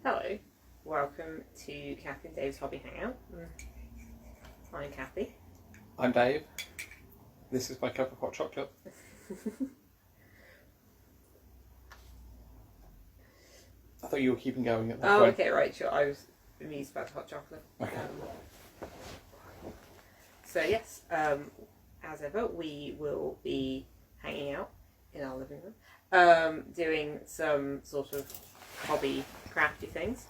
Hello, welcome to Cathy and Dave's Hobby Hangout. I'm Cathy. I'm Dave. This is my cup of hot chocolate. I thought you were keeping going at that point. Okay, right, sure. I was amused about the hot chocolate. Okay. So yes, as ever, we will be hanging out in our living room, doing some sort of hobby crafty things,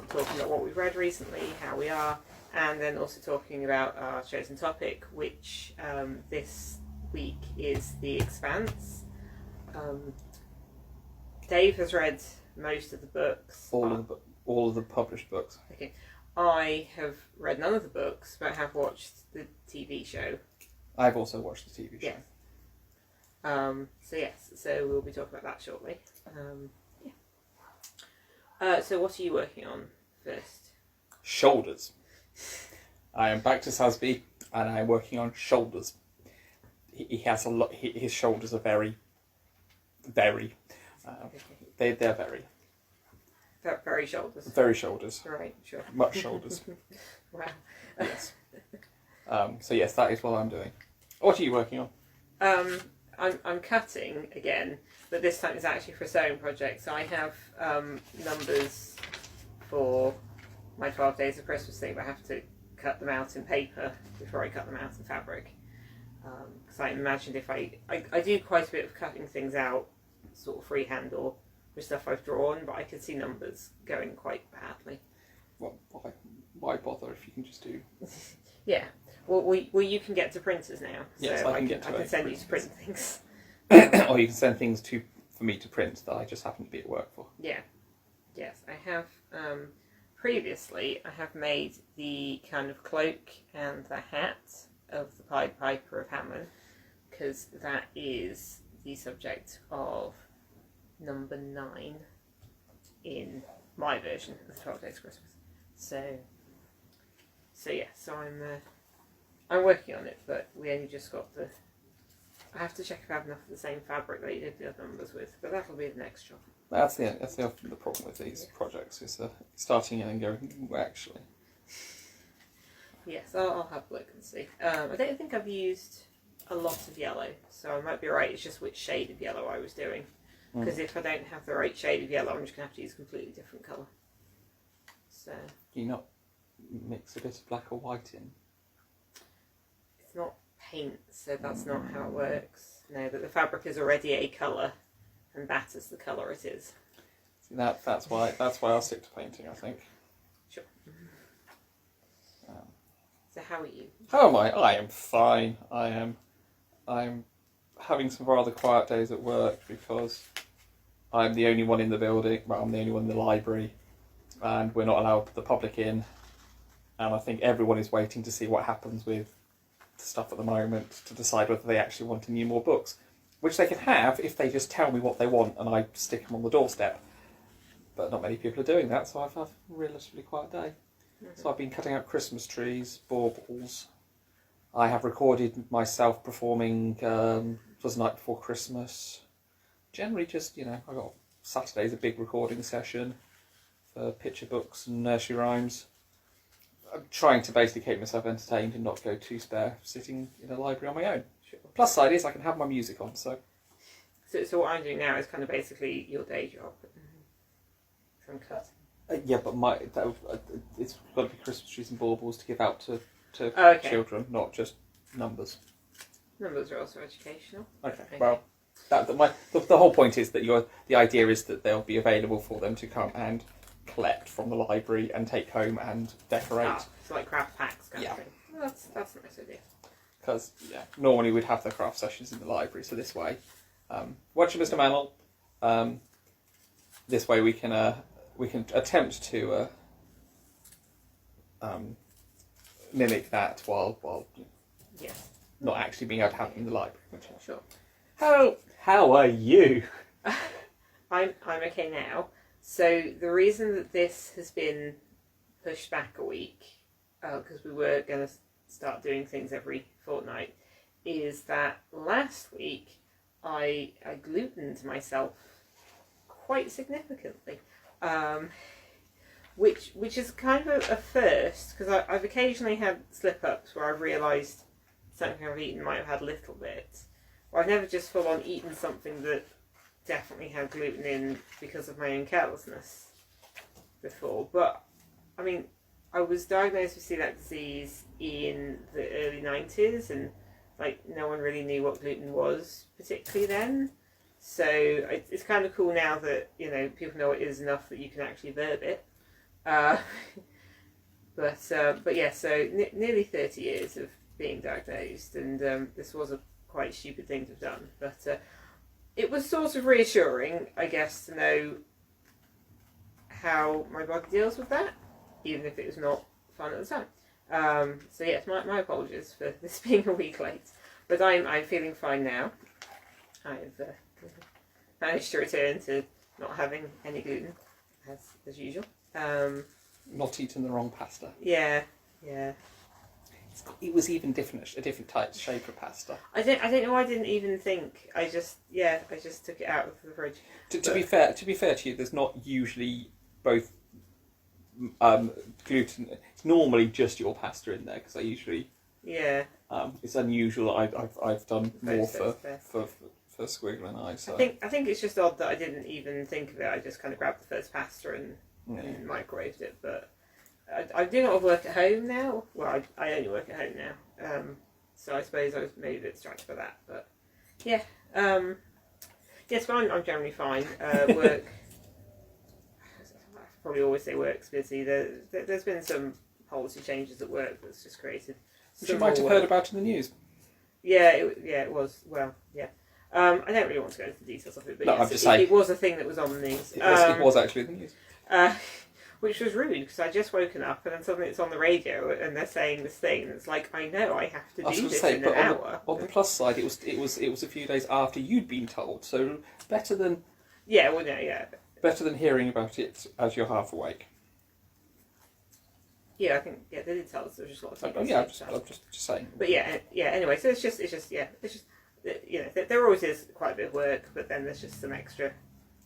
talking about what we've read recently, how we are, and then also talking about our chosen topic, which this week is the Expanse. Dave has read most of the books. All of the published books. Okay. I have read none of the books, but have watched the TV show. I've also watched the TV show. Yeah. So we'll be talking about that shortly. So what are you working on first? Shoulders. I am back to Sazabi, and I'm working on shoulders. He has a lot. His shoulders are very. They're very. Very shoulders. Very shoulders. Right, sure. Much shoulders. Wow. Yes. So yes, that is what I'm doing. What are you working on? I'm cutting again, but this time it's actually for a sewing project. So I have numbers for my 12 Days of Christmas thing, but I have to cut them out in paper before I cut them out in fabric. Because I imagined if I do quite a bit of cutting things out, sort of freehand or with stuff I've drawn, but I could see numbers going quite badly. Well, why bother if you can just do? Yeah. Well, you can get to printers now, so yes, I can send you to print things. Or you can send things for me to print that I just happen to be at work for. Yeah. Yes, I have. Previously, I have made the kind of cloak and the hat of the Pied Piper of Hammond, because that is the subject of number 9 in my version of 12 Days of Christmas. So I'm working on it, but we only just got the. I have to check if I have enough of the same fabric that you did the other numbers with, but that'll be the next job. That's the problem with these projects is starting in and going, well, actually. Yes, I'll have a look and see. I don't think I've used a lot of yellow, so I might be right. It's just which shade of yellow I was doing. Because if I don't have the right shade of yellow, I'm just going to have to use a completely different colour. So. Do you not mix a bit of black or white in? It's not paint, so that's not how it works. No, but the fabric is already a colour, and that is the colour it is. See, that's why I'll stick to painting, I think. Sure. So how are you? How am I? I am fine. I'm having some rather quiet days at work because I'm the only one in the building. Well, I'm the only one in the library, and we're not allowed the public in. And I think everyone is waiting to see what happens with the stuff at the moment to decide whether they actually want any more books, which they can have if they just tell me what they want and I stick them on the doorstep. But not many people are doing that, so I've had a relatively quiet day. So I've been cutting out Christmas trees, baubles. I have recorded myself performing, it was the night before Christmas. Generally just, I got Saturday's a big recording session for picture books and nursery rhymes. I'm trying to basically keep myself entertained and not go too spare sitting in a library on my own. Sure. Plus side is I can have my music on, so... So what I'm doing now is kind of basically your day job. From cutting. Yeah, but it's got to be Christmas trees and baubles to give out to children, not just numbers. Numbers are also educational. Okay. Well, the whole point is that the idea is that they'll be available for them to come and collect from the library and take home and decorate. So like craft packs kind of thing. Well, that's a nice idea. Because normally we'd have the craft sessions in the library, so this way, watch Mr. Mantle. This way we can attempt to mimic that while not actually being able to have it in the library. Sure. How are you? I'm okay now. So the reason that this has been pushed back a week, because we were going to start doing things every fortnight, is that last week I glutened myself quite significantly. which is kind of a first, because I've occasionally had slip-ups where I've realised something I've eaten might have had a little bit. Or I've never just full-on eaten something that definitely had gluten in because of my own carelessness before. But, I mean, I was diagnosed with celiac disease in the early 90s, and like no one really knew what gluten was particularly then. So it's kind of cool now that, you know, people know it is enough that you can actually verb it. But yeah, so nearly 30 years of being diagnosed, and this was a quite stupid thing to have done, but it was sort of reassuring, I guess, to know how my body deals with that, even if it was not fun at the time. So yes, my apologies for this being a week late, but I'm feeling fine now. I've managed to return to not having any gluten, as usual. Not eating the wrong pasta. Yeah. It was even a different type shape of pasta. I don't know. I didn't even think. I just took it out of the fridge. To be fair to you, there's not usually both gluten. It's normally just your pasta in there, because I usually it's unusual that I've done more for Squiggle and I. So I think it's just odd that I didn't even think of it. I just kind of grabbed the first pasta and microwaved it, but. I do not work at home now. Well, I only work at home now. So I suppose I was maybe a bit distracted by that. But yeah. Yes, but I'm generally fine. Work. I probably always say work's busy. There's been some policy changes at work that's just created. Which you might have heard about in the news. Yeah, it was. Well, yeah. I don't really want to go into the details of it, but no, yes, I'm just saying. It was a thing that was on the news. It was actually the news. Which was rude, because I just woken up and then suddenly it's on the radio and they're saying this thing, and it's like, I know I have to do this in an hour. On the plus side, it was a few days after you'd been told, so better than better than hearing about it as you're half awake. Yeah, I think they did tell us there was just a lot of things. I'm just saying. But anyway, so it's just you know, there always is quite a bit of work, but then there's just some extra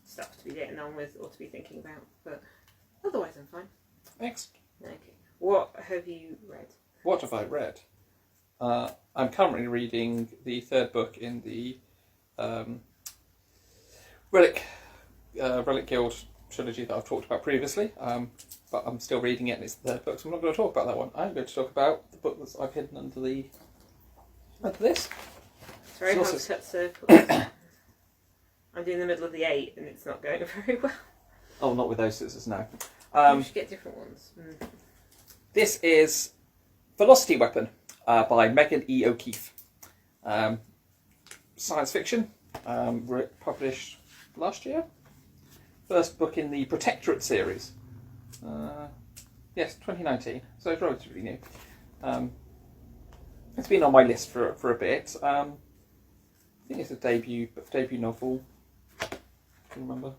stuff to be getting on with or to be thinking about, but. Otherwise, I'm fine. Next. Okay. What have you read? What have I read? I'm currently reading the third book in the Relic Guild trilogy that I've talked about previously, but I'm still reading it, and it's the third book, so I'm not going to talk about that one. I'm going to talk about the book that I've hidden under this. It's very hard to cut circles. I'm doing the middle of the 8, and it's not going very well. Oh, not with those scissors, no. You should get different ones. This is Velocity Weapon by Megan E. O'Keefe. Science fiction, published last year. First book in the Protectorate series. Yes, 2019, so it's relatively new. It's been on my list for a bit. I think it's a debut novel. Can you remember?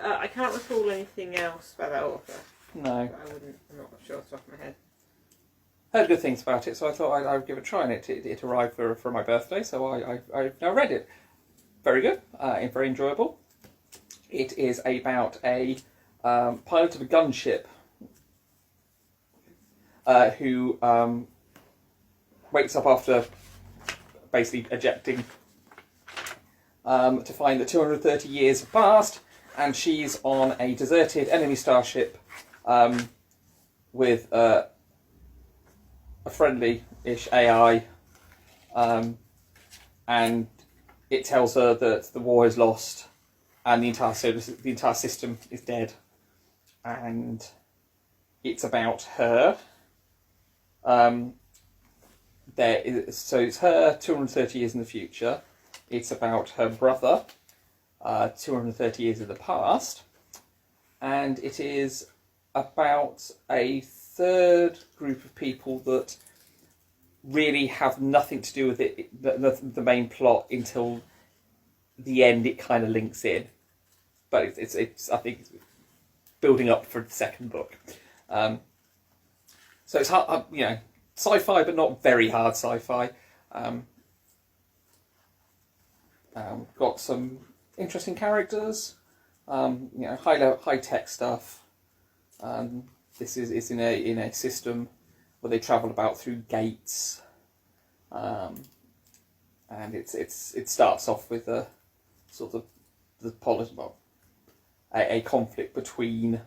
I can't recall anything else about that author. No. I'm not sure off the top of my head. Heard good things about it, so I thought I'd give it a try, and it arrived for my birthday, so I've now read it. Very good, very enjoyable. It is about a pilot of a gunship who wakes up after basically ejecting to find that 230 years have passed, and she's on a deserted enemy starship with a friendly-ish AI, and it tells her that the war is lost and the entire system is dead, and it's about her. So it's her 230 years in the future. It's about her brother 230 years in the past, and it is about a third group of people that really have nothing to do with it, the main plot, until the end. It kind of links in, but it's I think it's building up for the second book. So it's hard, sci-fi, but not very hard sci-fi. Got some interesting characters. high tech stuff. This is in a system where they travel about through gates, and it starts off with a sort of a conflict between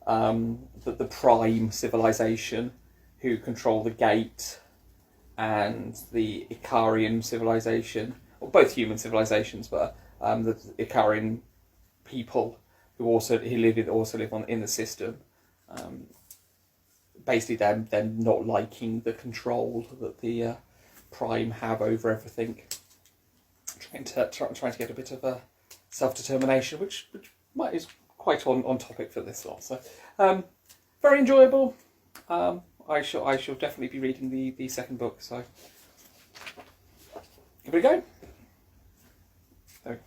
the prime civilization, who control the gate, and the Icarian civilization, or both human civilizations, but the Icarian people who also live in the system. Basically, them not liking the control that the prime have over everything, trying to get a bit of a self-determination, which is quite on topic for this lot. So, very enjoyable. I shall definitely be reading the second book. So, here we go. So,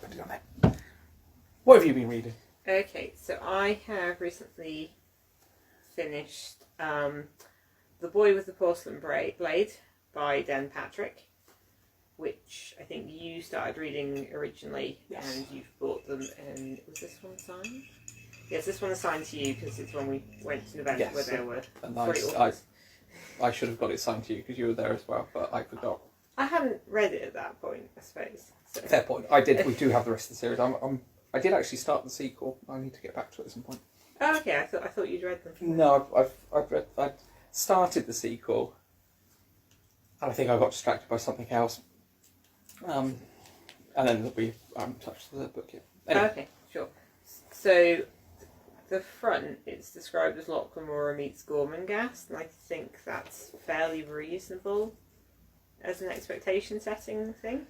put it on there. What have you been reading? Okay, so I have recently finished The Boy with the Porcelain Blade by Dan Patrick, which I think you started reading originally, Yes. and you've bought them. And was this one signed? Yes, this one is signed to you because it's when we went to an event where there were three authors. I should have got it signed to you because you were there as well, but I forgot. I hadn't read it at that point, I suppose. So. Fair point. I did. We do have the rest of the series. I did actually start the sequel. I need to get back to it at some point. Oh, okay. I thought you'd read them. No, I've started the sequel, and I think I got distracted by something else. And then we haven't touched the book yet. Anyway. Okay, sure. So the front, it's described as Loch Lamora meets Gormenghast, and I think that's fairly reasonable as an expectation setting thing.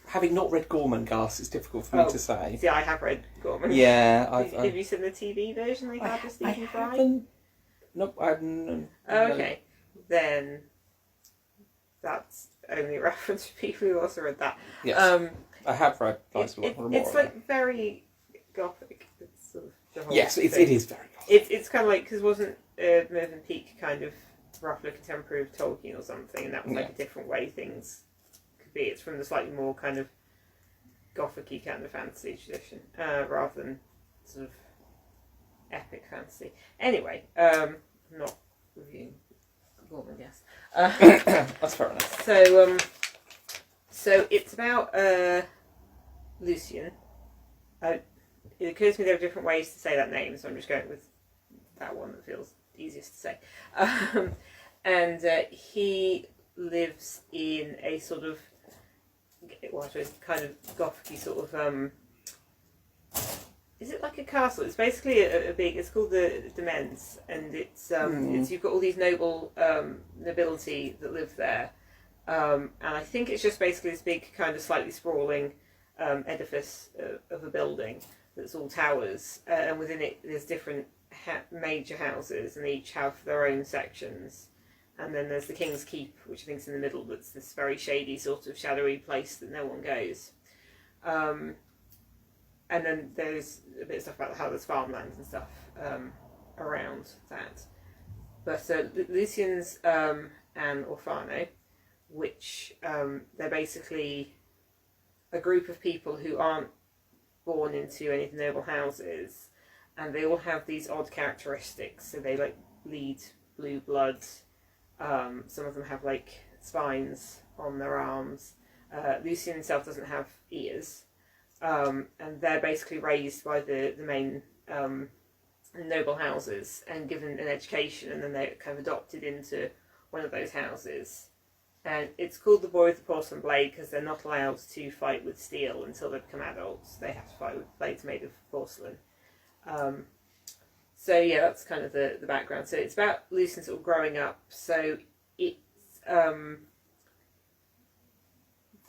Having not read Gormenghast, it's difficult for me to say. See, I have read Gormenghast. Yeah, have you seen the TV version they had with Stephen Fry? Nope, I haven't. Okay, then that's only a reference for people who also read that. Yes, I have read Loch Lamora. It's like very gothic. It's sort of the whole yes, it is very gothic. It's kind of like, because wasn't Mervyn Peake kind of roughly contemporary of Tolkien or something, and that was like a different way things could be. It's from the slightly more kind of gothic-y kind of fantasy tradition, rather than sort of epic fantasy. Anyway, I'm not reviewing Gormenghast. That's fair enough. So it's about Lucian. It occurs to me there are different ways to say that name, so I'm just going with that one that feels easiest to say. And he lives in a sort of, well, I suppose kind of gothic-y sort of, is it like a castle? It's basically a big, it's called the Demesne, and it's you've got all these nobility that live there. And I think it's just basically this big kind of slightly sprawling edifice of a building that's all towers, and within it there's different major houses, and they each have their own sections. And then there's the King's Keep, which I think is in the middle, that's this very shady sort of shadowy place that no one goes. And then there's a bit of stuff about how there's farmland and stuff around that. But Lucian's and Orfano, which they're basically a group of people who aren't born into any of the noble houses, and they all have these odd characteristics. So they like bleed blue blood. Some of them have like spines on their arms. Lucian himself doesn't have ears, and they're basically raised by the main noble houses and given an education, and then they're kind of adopted into one of those houses. And it's called The Boy with the Porcelain Blade because they're not allowed to fight with steel until they become adults. They have to fight with blades made of porcelain. So yeah, that's kind of the background. So it's about Lucian sort of growing up. So it's the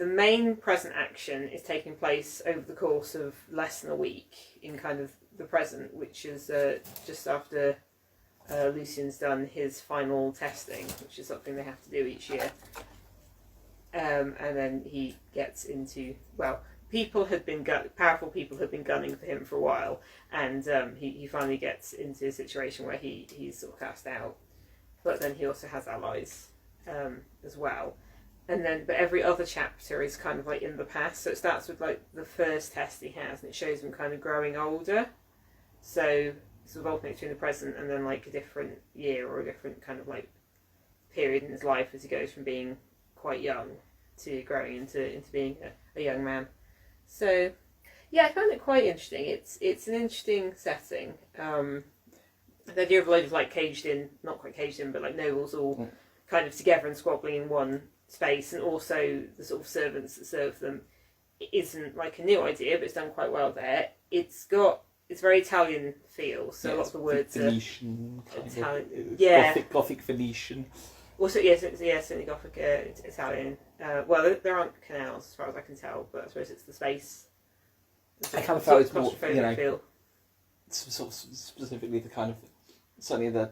main present action is taking place over the course of less than a week in kind of the present, which is just after Lucian's done his final testing, which is something they have to do each year. And then he gets into, well, powerful people had been gunning for him for a while, and he finally gets into a situation where he's sort of cast out. But then he also has allies as well. but every other chapter is kind of like in the past. So it starts with like the first test he has, and it shows him kind of growing older. So it's evolving between the present and then like a different year or a different kind of like period in his life as he goes from being quite young to growing into being a young man. So yeah, I found it quite interesting. It's an interesting setting. The idea of a load of like not quite caged in, but like nobles all kind of together and squabbling in one space, and also the sort of servants that serve them isn't like a new idea, but it's done quite well there. It's very Italian feel, so a lot of the words Venetian, are Italian. Gothic Venetian. Also, yes, certainly Gothic Italian. Well, there aren't canals as far as I can tell, but I suppose it's the space. I kind of felt it's more, feel. Sort of specifically the kind of, certainly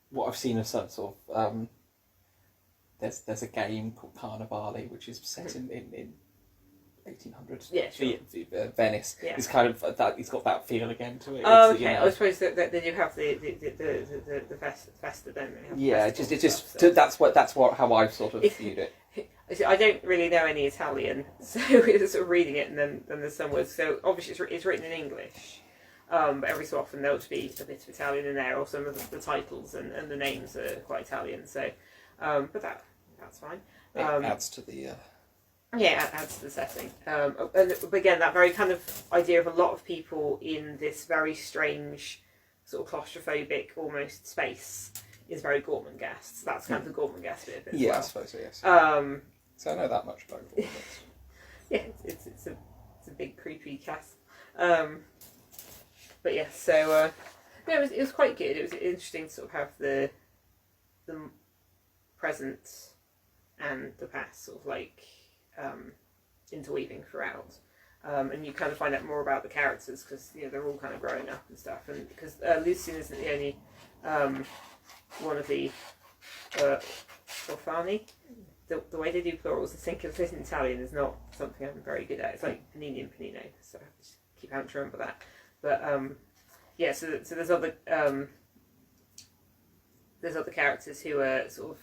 what I've seen of some sort of, there's a game called Carnivale, which is set in 1800s. Yeah, sure. Venice. Yeah. It's kind of that. It's got that feel again to it. Oh, okay. I suppose that they do have the festa, don't they? Yeah, that's how I've sort of viewed it. I don't really know any Italian, so it's sort of reading it, and then there's some words. So obviously it's written in English, but every so often there'll be a bit of Italian in there, or some of the titles and the names are quite Italian. So, but that's fine. It adds to the. Yeah, it adds to the setting. And again, that very kind of idea of a lot of people in this very strange, sort of claustrophobic, almost space is very Gormenghast. That's kind of the Gormenghast bit of it as well. I suppose so, yes. So I know that much about Gormenghast. Yeah, it's a big creepy cast. But yeah, so it was quite good. It was interesting to sort of have the present and the past sort of like interweaving throughout, and you kind of find out more about the characters because they're all kind of growing up and stuff, and because Lucian isn't the only one of the Orfani. The way they do plurals and singulars in Italian is not something I'm very good at. It's like panini and panino, so I just keep having to remember that. But yeah, so there's other characters who are sort of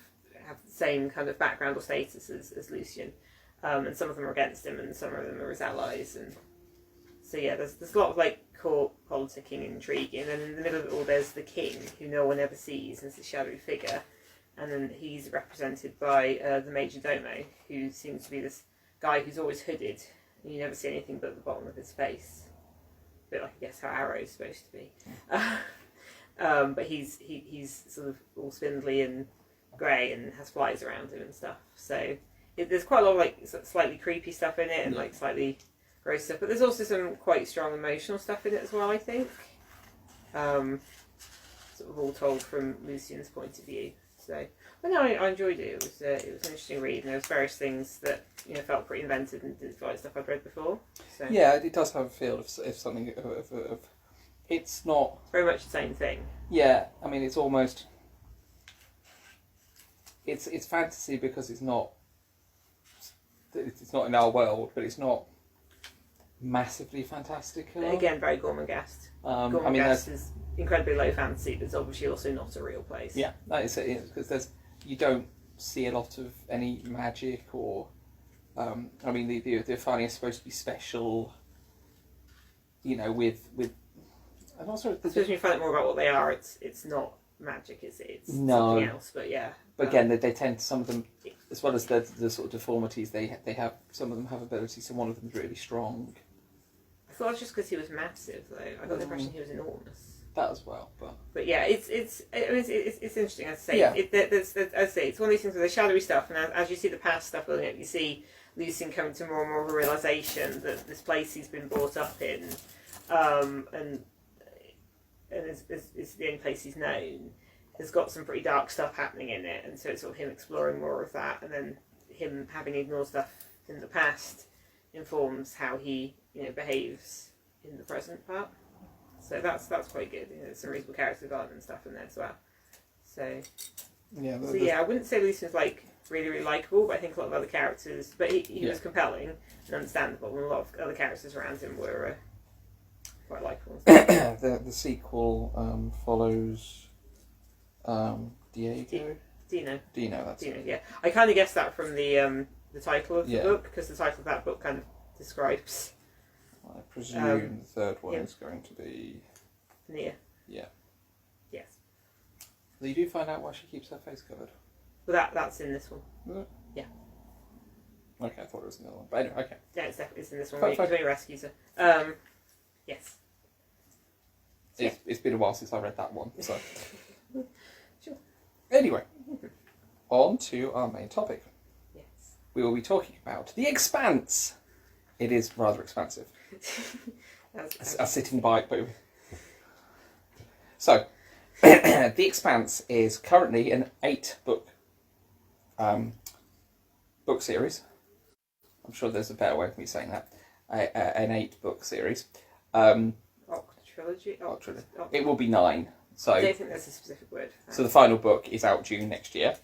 have the same kind of background or status as Lucian, and some of them are against him, and some of them are his allies, and so yeah, there's a lot of like court politicking and intrigue, and then in the middle of it all, there's the king who no one ever sees as a shadowy figure. And then he's represented by the Major Domo, who seems to be this guy who's always hooded, and you never see anything but the bottom of his face. A bit like, I guess, how Arrow's supposed to be. But he's sort of all spindly and grey and has flies around him and stuff. So there's quite a lot of like slightly creepy stuff in it and like slightly gross stuff. But there's also some quite strong emotional stuff in it as well, I think. Sort of all told from Lucian's point of view. So, but no, I enjoyed it. It was an interesting read, and there was various things that felt pretty inventive and didn't feel like stuff I'd read before. So yeah, it does have a feel of something of it's not very much the same thing. Yeah, I mean it's almost it's fantasy because it's not in our world, but it's not massively fantastical. Again, very Gormenghast. Gormenghast is incredibly low fantasy, but it's obviously also not a real place. Yeah, that is it, because you don't see a lot of any magic or I mean the Orfani is supposed to be special, with and also especially when you find out more about what they are, it's not magic, is it? It's something else, but yeah. But again, they tend, some of them, as well as the sort of deformities, they have, some of them have abilities, and one of them is really strong. I thought it was just because he was massive, though. I got the impression he was enormous. That as well, but yeah, it's interesting. As I say, yeah. It's one of these things with the shadowy stuff, and as you see the past stuff building up, you see Lucian coming to more and more of a realization that this place he's been brought up in, and is the only place he's known, has got some pretty dark stuff happening in it, and so it's sort of him exploring more of that, and then him having ignored stuff in the past informs how he behaves in the present part. So that's quite good. There's some reasonable character development and stuff in there as well. So yeah, I wouldn't say Lucian's like really, really likeable, but I think a lot of other characters, but he was compelling and understandable, and a lot of other characters around him were quite likeable. The sequel follows Diego. Dino. That's Dino, it. yeah. I kind of guessed that from the title of the Yeah. book, because the title of that book kind of describes I presume the third one yeah. is going to be... Nia. Yeah. Yes. So you do find out why she keeps her face covered. Well, that's in this one. Is it? Yeah. Okay, I thought it was another one. But anyway, okay. Yeah, it's definitely in this one. Fun When fact. he rescues her. Yes. It's been a while since I read that one, so... Sure. Anyway, on to our main topic. Yes. We will be talking about The Expanse. It is rather expansive. A sitting bike, but... So, The Expanse is currently an 8-book book series. I'm sure there's a better way of me saying that. An 8-book series. Trilogy? It will be 9. So, I don't think there's a specific word for that. so the final book is out June next year.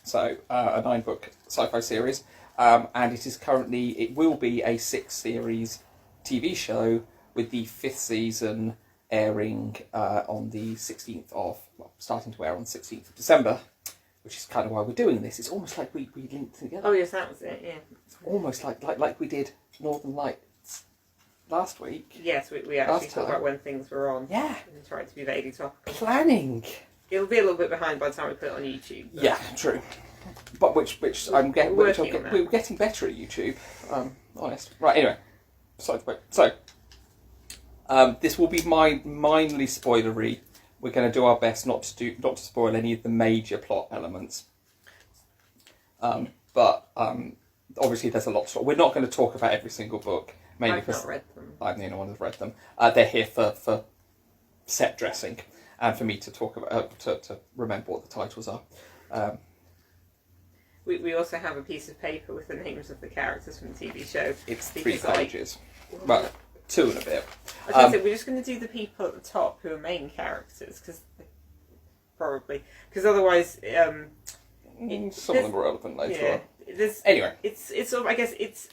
So, a 9-book sci-fi series. And it will be a 6-series TV show with the 5th season airing on the 16th of, starting to air on the 16th of December, which is kind of why we're doing this. It's almost like we linked together. Oh yes, that was it, yeah. It's almost like we did Northern Lights last week. Yes, we actually talked about when things were on. Yeah. And tried to be vaguely topical. Planning. It'll be a little bit behind by the time we put it on YouTube. But... Yeah, true. But which we're getting better at YouTube. Honest. Right. Anyway, so this will be mildly spoilery. We're going to do our best not to spoil any of the major plot elements. But obviously there's a lot. We're not going to talk about every single book. Mainly I've not read them. I'm the only one who's read them. They're here for set dressing and for me to talk about to remember what the titles are. We also have a piece of paper with the names of the characters from the TV show. It's 3 pages. Well, 2 and a bit. I was we're just going to do the people at the top who are main characters, because otherwise, some of them are relevant later on. Yeah, anyway, it's sort of, I guess it's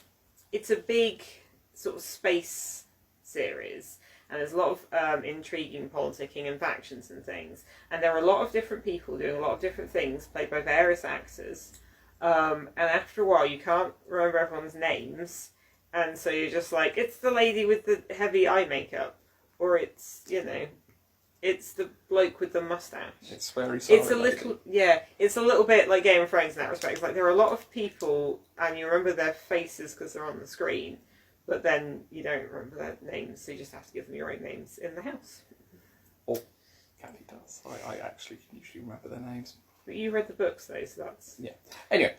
a big sort of space series, and there's a lot of intriguing politicking and factions and things, and there are a lot of different people doing a lot of different things, played by various actors. And after a while, you can't remember everyone's names. And so you're just like, it's the lady with the heavy eye makeup. Or it's, it's the bloke with the mustache. It's very sorry, it's a little, it's a little bit like Game of Thrones in that respect. It's like there are a lot of people, and you remember their faces because they're on the screen. But then you don't remember their names, so you just have to give them your own names in the house. Or Cathy does. I actually can usually remember their names. But you read the books though, so that's... Yeah. Anyway,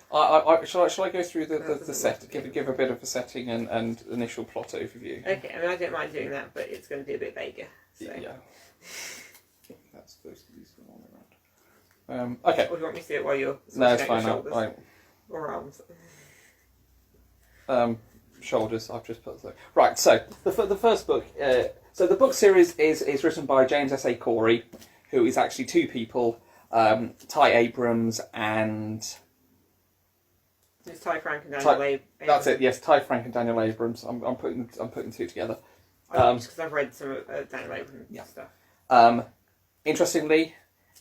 shall I go through the set, give a bit of a setting and initial plot overview? Okay, I mean, I don't mind doing that, but it's going to be a bit vaguer. So. Yeah. That's these are all around. Okay. Or do you want me to do it while you're... No, it's fine. Or arms. Shoulders, I've just put through. Right, so the first book... so the book series is written by James S.A. Corey, who is actually 2 people... Ty Abrams and... It's Ty Frank and Daniel Abrams. That's it, yes, Ty Frank and Daniel Abrams. I'm putting 2 together. Just because I've read some of Daniel Abrams stuff. Interestingly,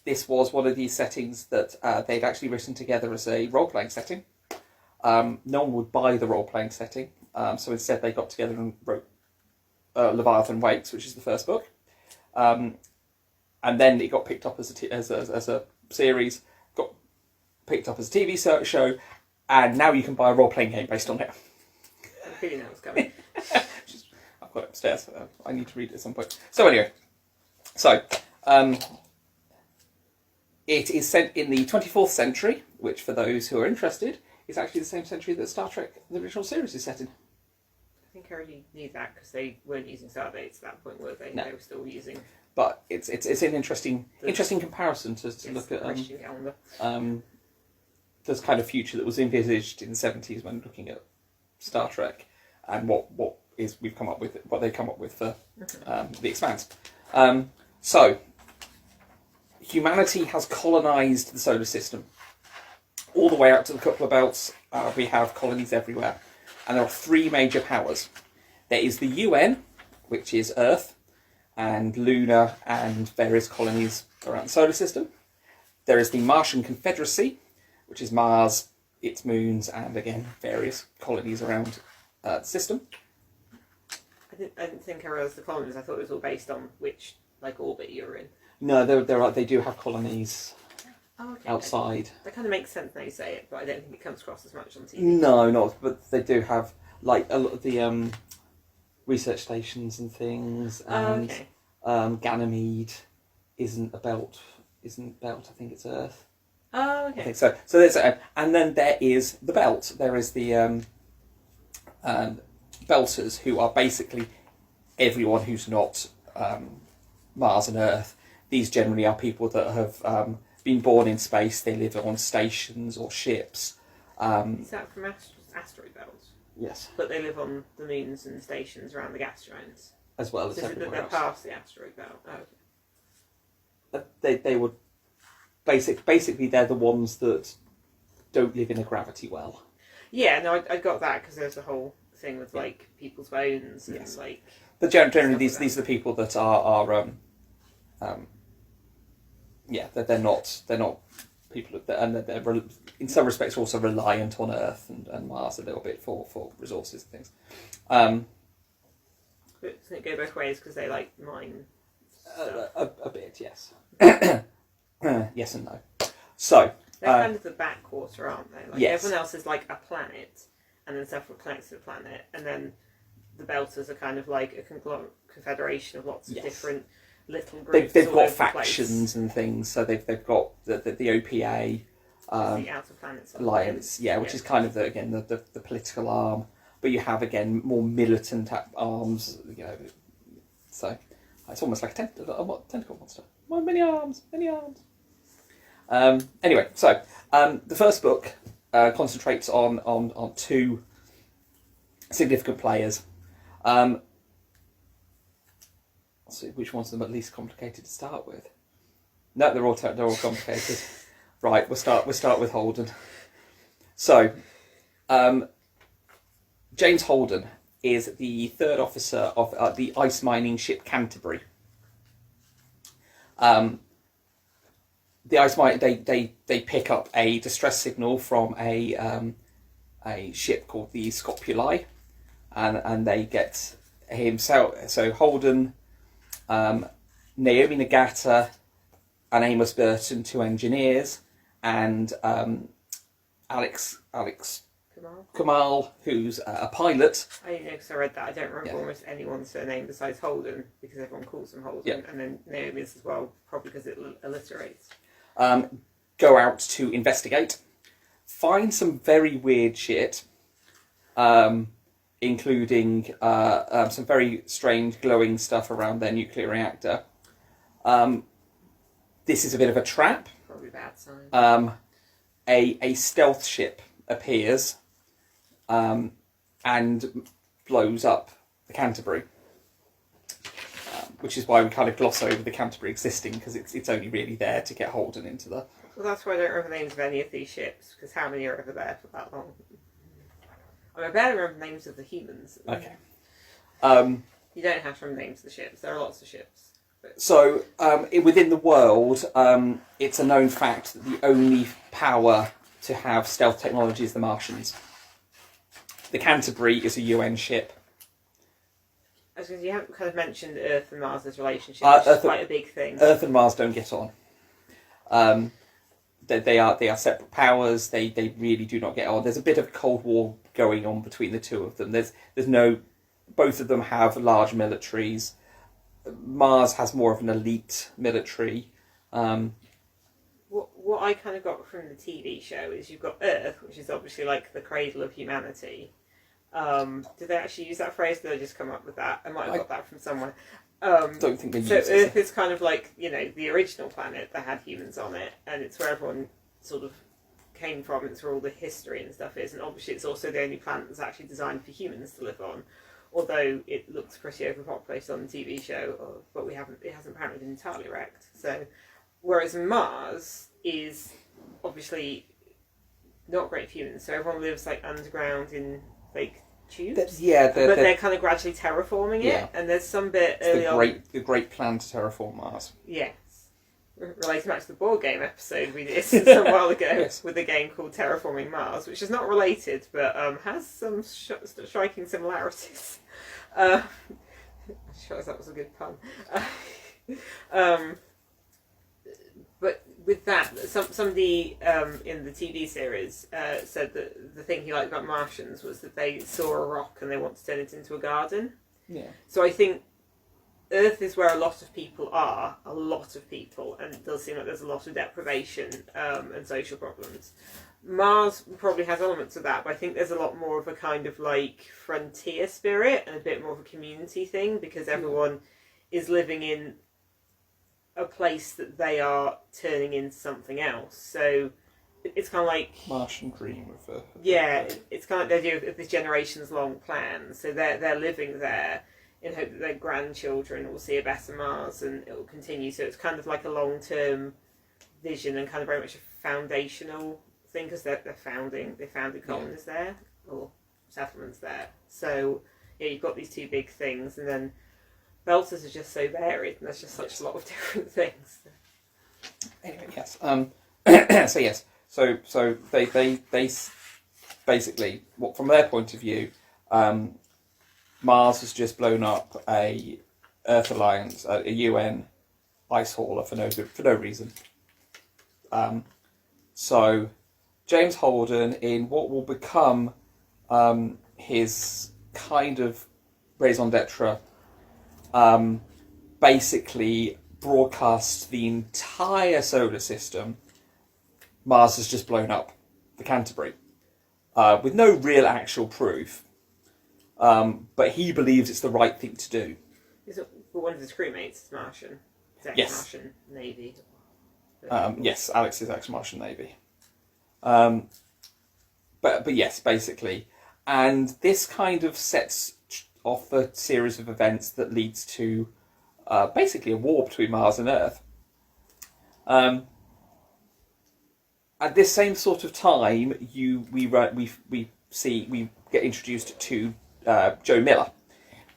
this was one of these settings that they'd actually written together as a role-playing setting. No one would buy the role-playing setting, so instead they got together and wrote Leviathan Wakes, which is the first book. And then it got picked up as a series, got picked up as a TV show, and now you can buy a role-playing game based on it. I really know what's coming. I've got it upstairs. I need to read it at some point. So anyway, it is set in the 24th century, which for those who are interested, is actually the same century that Star Trek, the original series, is set in. I think I already knew that because they weren't using Stardates at that point, were they? No. They were still using... But it's an interesting comparison to look at. There's kind of future that was envisaged in the 70s when looking at Star Trek, and what they've come up with for The Expanse. So humanity has colonised the solar system all the way out to the Kuiper belts. We have colonies everywhere, and there are 3 major powers. There is the UN, which is Earth, and Luna and various colonies around the solar system. There is the Martian Confederacy, which is Mars, its moons, and again various colonies around the system. I didn't think I realised the colonies. I thought it was all based on which orbit you're in. No, they do have colonies outside. That kind of makes sense now you say it, but I don't think it comes across as much on TV. No, not. But they do have like a lot of the research stations and things, and Ganymede isn't a belt. Isn't belt? I think it's Earth. Oh, okay. I think so. So there's and then there is the belt. There is the Belters, who are basically everyone who's not Mars and Earth. These generally are people that have been born in space. They live on stations or ships. Is that from asteroid belts? Yes. But they live on the moons and stations around the gas giants. As well as so everywhere they're else. past the asteroid belt. Oh, okay. They would basically they're the ones that don't live in a gravity well. Yeah, no, I got that because there's the whole thing with people's bones and But generally these are the people that are they're not people and they're in some respects also reliant on Earth and Mars a little bit for resources and things. But doesn't it go both ways because they mine stuff? A bit, yes. Yes and no. So they're kind of the backwater, aren't they? Yes. Everyone else is like a planet, and then stuff connects to the planet, and then the Belters are kind of like a confederation of lots of different little groups. They've got factions and things. So they've got the OPA, the Outer Planets Alliance, which is kind of the political arm. But you have again more militant arms, So it's almost like a tentacle monster. Many arms, many arms. Anyway, so the first book concentrates on two significant players. Let's see which ones are the least complicated to start with. No, they're all complicated. Right, we'll start with Holden. So, James Holden is the third officer of the ice mining ship Canterbury. The ice mine they pick up a distress signal from a ship called the Scopuli, and they get himself. So Holden, Naomi Nagata, and Amos Burton, two engineers, and Alex Kamal, who's a pilot. I know because I read that. I don't remember almost anyone's surname besides Holden because everyone calls him Holden, and then Naomi's as well, probably because it alliterates. Go out to investigate, find some very weird shit, including some very strange glowing stuff around their nuclear reactor. This is a bit of a trap. Probably a bad sign. A stealth ship appears and blows up the Canterbury. Which is why we kind of gloss over the Canterbury existing, because it's only really there to get Holden into the... Well, that's why I don't remember the names of any of these ships, because how many are ever there for that long? I barely remember the names of the humans. Okay. You don't have to remember the names of the ships. There are lots of ships. So, within the world, it's a known fact that the only power to have stealth technology is the Martians. The Canterbury is a UN ship. Because you haven't kind of mentioned Earth and Mars' relationship, which is quite a big thing. Earth and Mars don't get on. They are separate powers. They really do not get on. There's a bit of a Cold War going on between the two of them. There's no. Both of them have large militaries. Mars has more of an elite military. What I kind of got from the TV show is you've got Earth, which is obviously like the cradle of humanity. Did they actually use that phrase? Did I just come up with that? I might have got that from somewhere. Don't think they use it. So Earth is kind of like, the original planet that had humans on it, and it's where everyone sort of came from. It's where all the history and stuff is, and obviously it's also the only planet that's actually designed for humans to live on. Although it looks pretty overpopulated on the TV show, but it hasn't apparently been entirely wrecked. So, whereas Mars is obviously not great for humans, so everyone lives underground in tubes. But they're kind of gradually terraforming it, and there's some bit early on. The great plan to terraform Mars. Yes. related back to the board game episode we did some while ago Yes. with a game called Terraforming Mars, which is not related but has some striking similarities. I'm sure that was a good pun. But with that, somebody in the TV series said that the thing he liked about Martians was that they saw a rock and they want to turn it into a garden. Yeah. So I think Earth is where a lot of people are, and it does seem like there's a lot of deprivation and social problems. Mars probably has elements of that, but I think there's a lot more of a kind of like frontier spirit and a bit more of a community thing, because everyone is living in a place that they are turning into something else. So it's kind of like Martian Dream of a... Yeah, it's kind of the idea of this generations long plan. So they're living there in hope that their grandchildren will see a better Mars and it will continue. So it's kind of like a long term vision and kind of very much a foundational thing, because they founded colonies there or settlements there. So yeah, you've got these two big things, and then Belters are just so varied, and there's just such a lot of different things. Anyway, yes. So yes. So they basically, what from their point of view, Mars has just blown up a Earth Alliance, a UN ice hauler for no reason. So James Holden, in what will become his kind of raison d'etre, basically broadcasts the entire solar system. Mars has just blown up the Canterbury, with no real actual proof. But he believes it's the right thing to do. Is it one of his crewmates is Martian? Is Yes. Martian Navy? Yes, Alex is ex-Martian Navy. But yes, basically. And this kind of sets off a series of events that leads to basically a war between Mars and Earth. At this same sort of time, we get introduced to Joe Miller.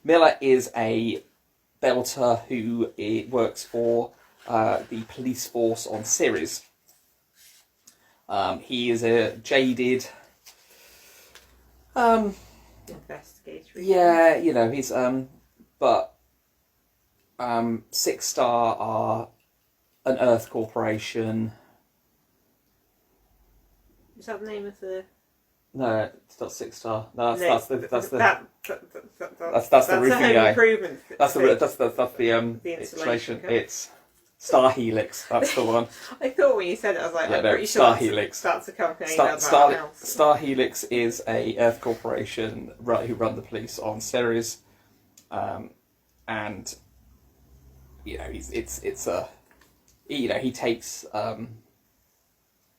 Miller is a belter who works for the police force on Ceres. He is a jaded, Investigator. yeah, you know, he's but Six Star are an Earth corporation. Is that the name of the? No, it's not Six Star. No, That's the the roofing home guy. improvement. That's the The installation. company. It's Star Helix. That's the one. I thought when you said it, I was like, Yeah, I'm no, pretty Star sure Helix. that's a company about a house. Star Helix is a Earth corporation who run the police on Ceres, and you know he takes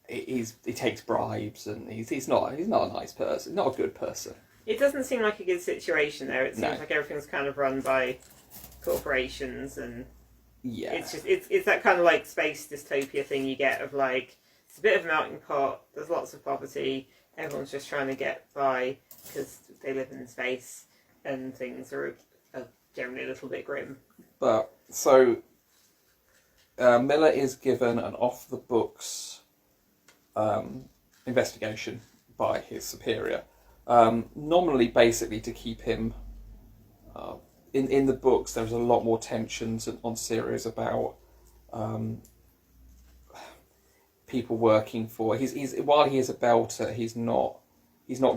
he takes bribes, and he's not a nice person, not a good person. It doesn't seem like a good situation there. It seems No. like everything's kind of run by corporations, and Yeah, it's that kind of like space dystopia thing you get of like, it's a bit of a melting pot, there's lots of poverty, everyone's just trying to get by because they live in space, and things are generally a little bit grim. but so Miller is given an off the books investigation by his superior. Normally, basically, to keep him in the books, there's a lot more tensions on Ceres about people working for. He's while he is a belter, he's not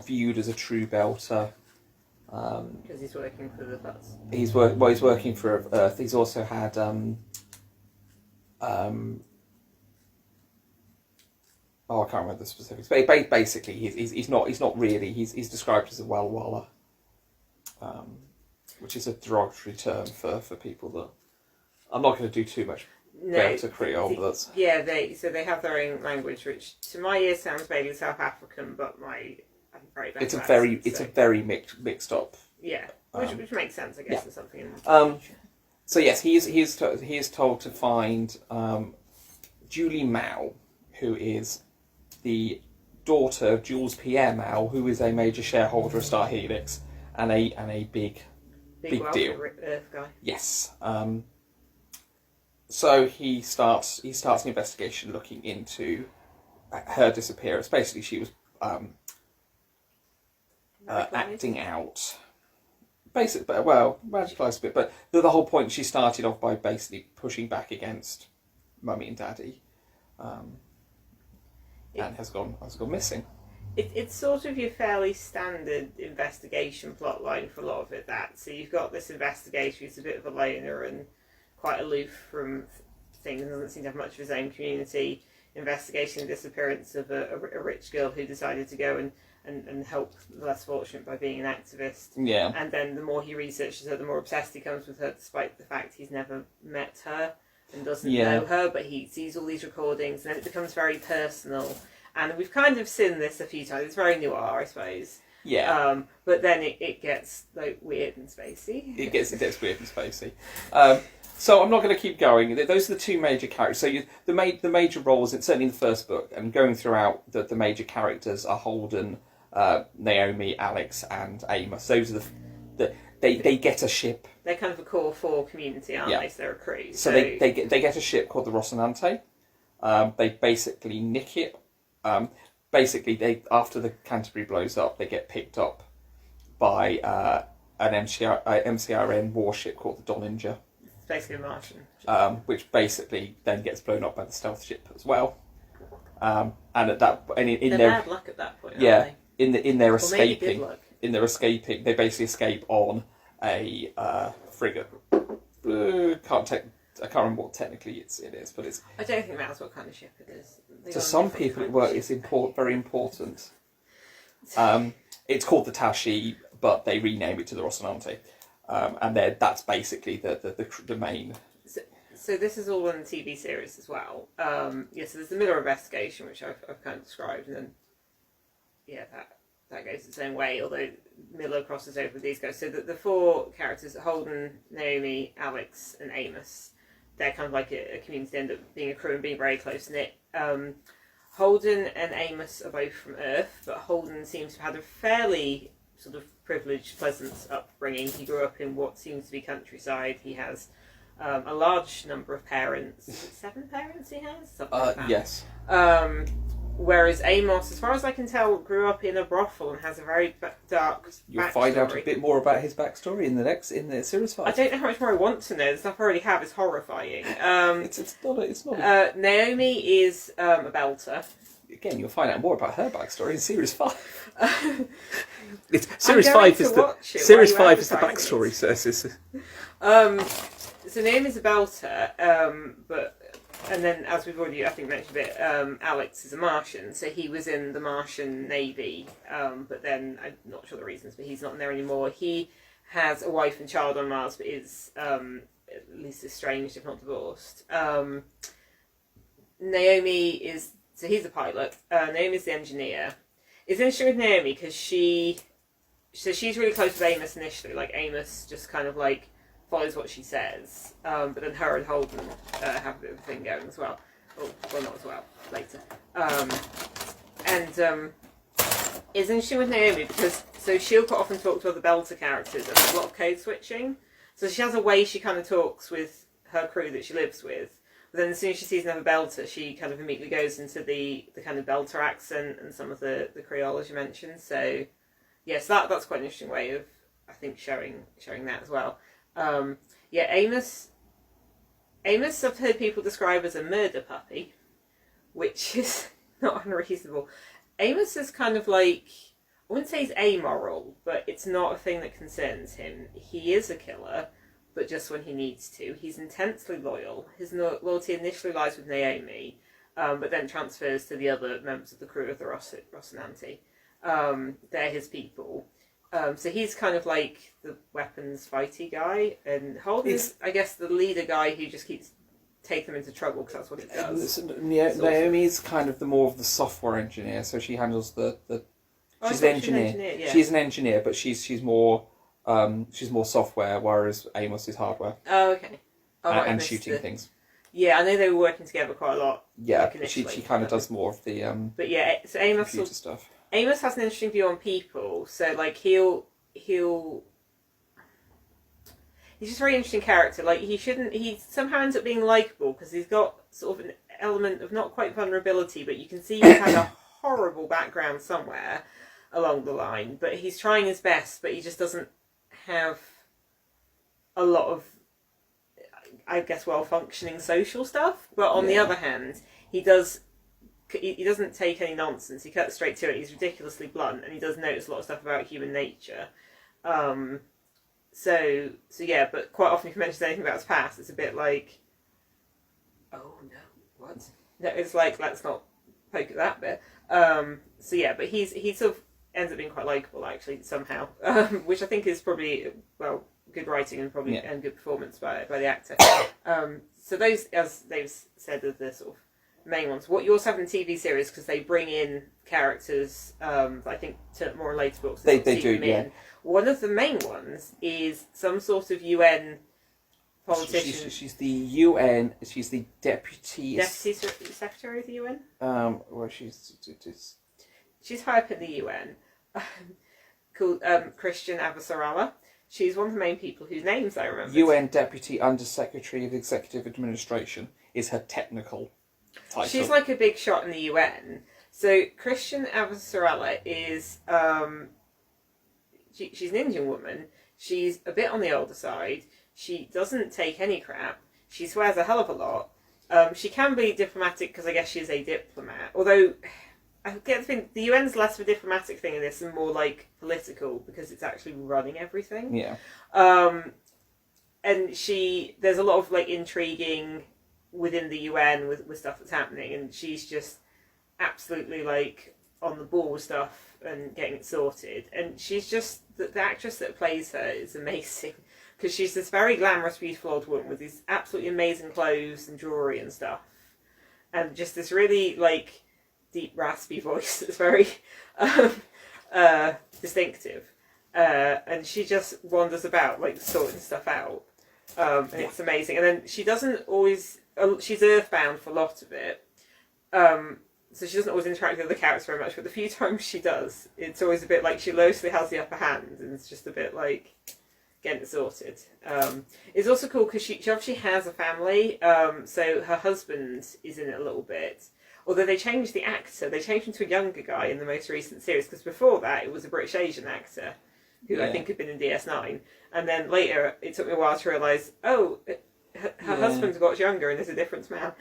viewed as a true belter. Because he's working for the Huts. He's working for Earth. He's also had I can't remember the specifics. But basically, he's not really. He's described as a well-waller, which is a derogatory term for people that. I'm not going to do too much Belter Creole, but that's. Yeah, they have their own language, which to my ears sounds vaguely South African, but I'm very bad. It's a very mixed up. Yeah, which makes sense, I guess. Yeah. There's something in. So yes, he is told to find Julie Mao, who is the daughter of Jules Pierre Mao, who is a major shareholder of Star Helix and a big deal. Earth guy. Yes. so he starts an investigation looking into her disappearance. Basically, she was acting out. Basically, well, radicalised a bit, but the whole point, she started off by basically pushing back against Mummy and Daddy, and has gone missing. It's sort of your fairly standard investigation plotline for a lot of it. So you've got this investigator who's a bit of a loner and quite aloof from things, and doesn't seem to have much of his own community, investigating the disappearance of a rich girl who decided to go and help the less fortunate by being an activist. Yeah. And then the more he researches her, the more obsessed he becomes with her, despite the fact he's never met her and doesn't know her, but he sees all these recordings, and then it becomes very personal. And we've kind of seen this a few times. It's very noir, I suppose. Yeah. But then it gets like weird and spacey. It gets weird and spacey. So I'm not going to keep going. Those are the two major characters. So the major roles, certainly in the first book, and going throughout, the major characters are Holden, Naomi, Alex, and Amos. Those are they get a ship. They're kind of a core 4 community, aren't they? So they're a crew. So they get a ship called the Rocinante. They basically nick it. Basically, after the Canterbury blows up, they get picked up by an MCRN warship called the Dollinger. It's basically a Martian. Which basically then gets blown up by the stealth ship as well. And at that, in they're their bad luck at that point. Yeah, Aren't they? in their Or maybe good escaping, luck. they basically escape on a frigate. I can't remember what technically it is, but it's. I don't think it matters what kind of ship it is. To some people, it's very important. It's called the Tashi, but they rename it to the Rocinante, and that's basically the main. So this is all in the TV series as well. So there's the Miller investigation, which I've kind of described, and then that goes its own way. Although Miller crosses over with these guys. So the 4 characters: Holden, Naomi, Alex, and Amos. They're kind of like a community, end up being a crew and being very close knit. Holden and Amos are both from Earth, but Holden seems to have had a fairly sort of privileged, pleasant upbringing. He grew up in what seems to be countryside. He has a large number of parents. 7 parents he has? Something like that. Yes. Whereas Amos, as far as I can tell, grew up in a brothel and has a very dark You'll backstory. find out a bit more about his backstory in the series 5. I don't know how much more I want to know. The stuff I already have is horrifying. It's not. Naomi is a belter. Again, you'll find out more about her backstory in series 5. Series 5 is the backstory. So Naomi's a belter, and then, as we've already, I think, mentioned a bit, Alex is a Martian, so he was in the Martian Navy, but then, I'm not sure the reasons, but he's not in there anymore. He has a wife and child on Mars, but is at least estranged, if not divorced. Naomi is, so he's a pilot, Naomi's the engineer. It's interesting with Naomi, because she's really close with Amos initially, like, Amos just kind of, like, follows what she says, but then her and Holden have a bit of a thing going as well. Oh, well, not as well, later. It's interesting with Naomi because she'll quite often talk to other Belter characters, and there's a lot of code switching. So she has a way she kind of talks with her crew that she lives with, but then as soon as she sees another Belter, she kind of immediately goes into the kind of Belter accent and some of the Creole, as you mentioned. So, yes, that's quite an interesting way of, I think, showing that as well. Amos, I've heard people describe as a murder puppy, which is not unreasonable. Amos is kind of like, I wouldn't say he's amoral, but it's not a thing that concerns him. He is a killer, but just when he needs to. He's intensely loyal. His loyalty initially lies with Naomi, but then transfers to the other members of the crew of the Rocinante. They're his people. So he's kind of like the weapons fighty guy, and Holden is, I guess, the leader guy who just keeps taking them into trouble because that's what he does. Naomi's kind of the more of the software engineer, so she handles she's an engineer. She's an engineer, but she's more software, whereas Amos is hardware. Oh, okay. And shooting things. Yeah, I know they were working together quite a lot. Yeah, like she kind of does more of the but yeah, so Amos computer stuff. Amos has an interesting view on people. So like he'll he's just a very interesting character. Like, he somehow ends up being likeable because he's got sort of an element of not quite vulnerability, but you can see he's had a horrible background somewhere along the line, but he's trying his best, but he just doesn't have a lot of, I guess, well-functioning social stuff. But on the other hand, he doesn't take any nonsense. He cuts straight to it. He's ridiculously blunt, and he does notice a lot of stuff about human nature. So yeah, but quite often if he mentions anything about his past, it's a bit like, oh no, what? No, it's like, let's not poke at that bit. So yeah, but he sort of ends up being quite likeable actually somehow, which I think is probably, well, good writing and probably and good performance by the actor. So those, as they've said, are the sort of main ones. What you also have in the TV series, because they bring in characters I think to more later books. They do, yeah. One of the main ones is some sort of UN politician. She's the UN. She's the deputy secretary of the UN. Well, she's high up in the UN. Called Christian Avasarala. She's one of the main people whose names I remember. UN Deputy Under Secretary of Executive Administration is her technical title. She's like a big shot in the UN. So Christian Avasarala is she's an Indian woman. She's a bit on the older side. She doesn't take any crap. She swears a hell of a lot. She can be diplomatic because I guess she's a diplomat. Although I get the thing, the UN's less of a diplomatic thing in this and more like political because it's actually running everything. Yeah. And there's a lot of like intriguing within the UN with stuff that's happening, and she's just absolutely like on the ball with stuff and getting it sorted. And she's just the actress that plays her is amazing because she's this very glamorous, beautiful old woman with these absolutely amazing clothes and jewelry and stuff, and just this really like deep raspy voice that's very distinctive, and she just wanders about like sorting stuff out, and it's amazing. And then she doesn't always she's earthbound for a lot of it, so she doesn't always interact with the characters very much, but the few times she does, it's always a bit like she mostly has the upper hand, and it's just a bit like getting it sorted. It's also cool because she obviously has a family, so her husband is in it a little bit. Although they changed the actor, they changed him to a younger guy in the most recent series, because before that it was a British Asian actor who I think had been in DS9, and then later it took me a while to realise, her husband got younger and is a different man.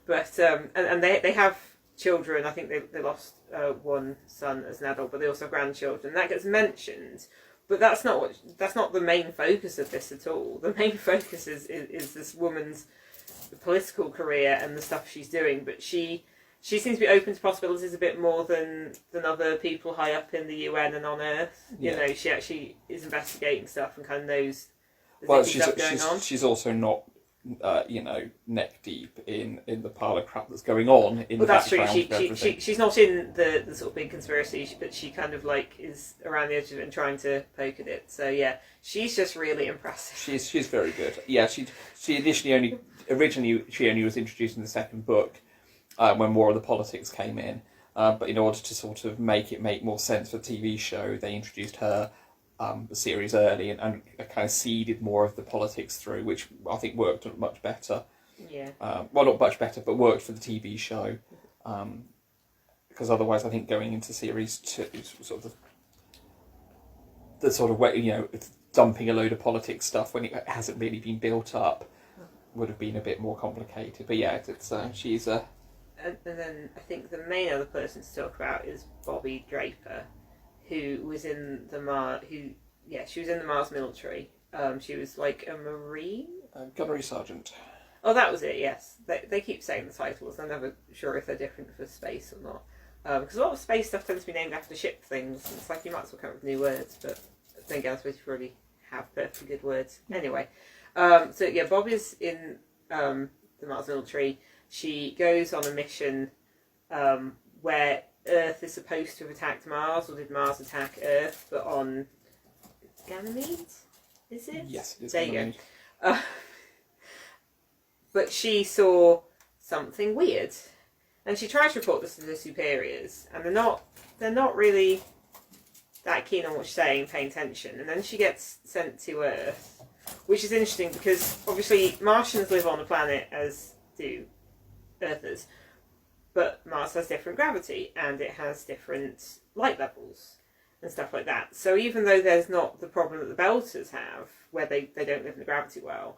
But and they have children. I think they lost one son as an adult, but they also have grandchildren. That gets mentioned, but that's not the main focus of this at all. The main focus is this woman's political career and the stuff she's doing, but she seems to be open to possibilities a bit more than other people high up in the UN and on Earth. You know, she actually is investigating stuff and kind of knows stuff going on. She's also not neck deep in the pile of crap that's going on in the background. That's true. She's not in the sort of big conspiracy, but she kind of like is around the edge of it and trying to poke at it. So yeah, she's just really impressive. She's very good. Yeah, she originally was introduced in the second book when more of the politics came in. But in order to sort of make it make more sense for the TV show, they introduced her the series early and kind of seeded more of the politics through, which I think worked much better. Yeah. Well, not much better, but worked for the TV show. Because otherwise, I think going into series 2, sort of the sort of way, dumping a load of politics stuff when it hasn't really been built up would have been a bit more complicated. But yeah, she's a. And then I think the main other person to talk about is Bobby Draper, who was in the she was in the Mars military. She was like a Marine? Gunnery Sergeant. Oh, that was it, yes. They keep saying the titles. I'm never sure if they're different for space or not. Because a lot of space stuff tends to be named after ship things. It's like you might as well come up with new words, but then again, I suppose you already have perfectly good words. Anyway, so yeah, Bob is in the Mars military. She goes on a mission where Earth is supposed to have attacked Mars, or did Mars attack Earth, but on Ganymede? Is it? Yes, it is. There you go. But she saw something weird, and she tries to report this to the superiors, and they're not really that keen on what she's saying, paying attention. And then she gets sent to Earth, which is interesting because obviously Martians live on a planet as do Earthers, but Mars has different gravity and it has different light levels and stuff like that. So even though there's not the problem that the Belters have, where they don't live in the gravity well,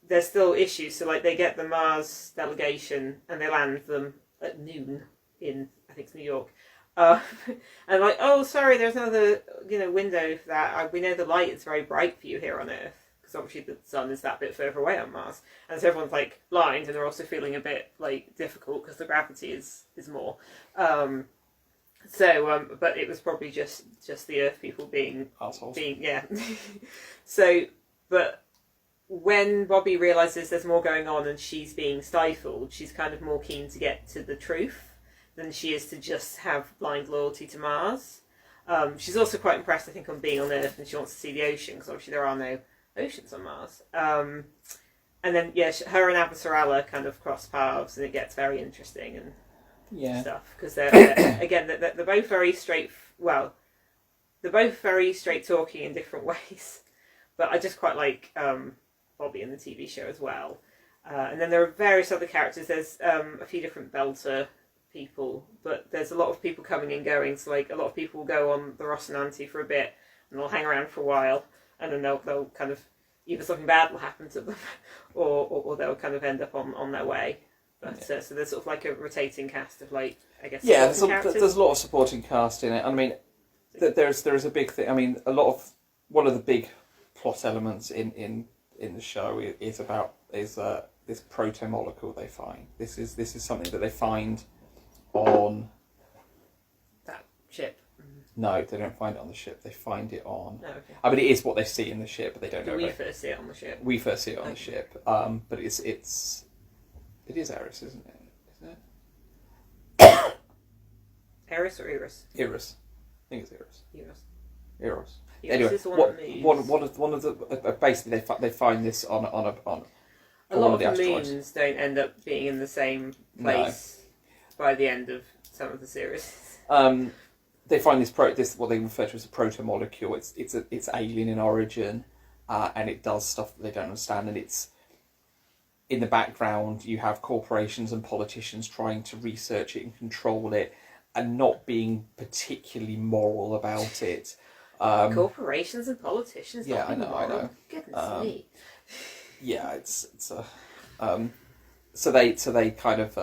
there's still issues. So like they get the Mars delegation and they land them at noon in, I think it's New York. And like, oh, sorry, there's another window for that. We know the light is very bright for you here on Earth, because obviously the sun is that bit further away on Mars. And so everyone's like blind, and they're also feeling a bit like difficult because the gravity is more. But it was probably just the Earth people being assholes. But when Bobby realises there's more going on and she's being stifled, she's kind of more keen to get to the truth than she is to just have blind loyalty to Mars. She's also quite impressed, I think, on being on Earth, and she wants to see the ocean, because obviously there are no oceans on Mars. And then, her and Abbasorala kind of cross paths, and it gets very interesting and stuff, because they're both very they're both very straight talking in different ways. But I just quite like Bobby in the TV show as well. And then there are various other characters. There's a few different Belter people, but there's a lot of people coming and going. So like a lot of people will go on the Rocinante for a bit, and they'll hang around for a while, and then they'll kind of either something bad will happen to them, or they'll kind of end up on their way. But so there's sort of like a rotating cast of like, I guess, there's a lot of supporting cast in it. I mean, there's a big thing. I mean, one of the big plot elements in the show is this proto-molecule they find. This is something that they find on that ship. No, they don't find it on the ship. They find it on. Oh, okay. I mean, it is what they see in the ship, but they don't know. We first see it on the ship. We first see it on the ship. But it is Eris, isn't it? Eris or Iris? Iris. I think it's Iris. Eros. Anyway, one of the basically they find this on a lot one of the moons don't end up being in the same place by the end of some of the series. They find this what they refer to as a proto-molecule. It's alien in origin, and it does stuff that they don't understand. And it's in the background you have corporations and politicians trying to research it and control it, and not being particularly moral about it. Corporations and politicians. Yeah, I know. Goodness me. Yeah, it's so they kind of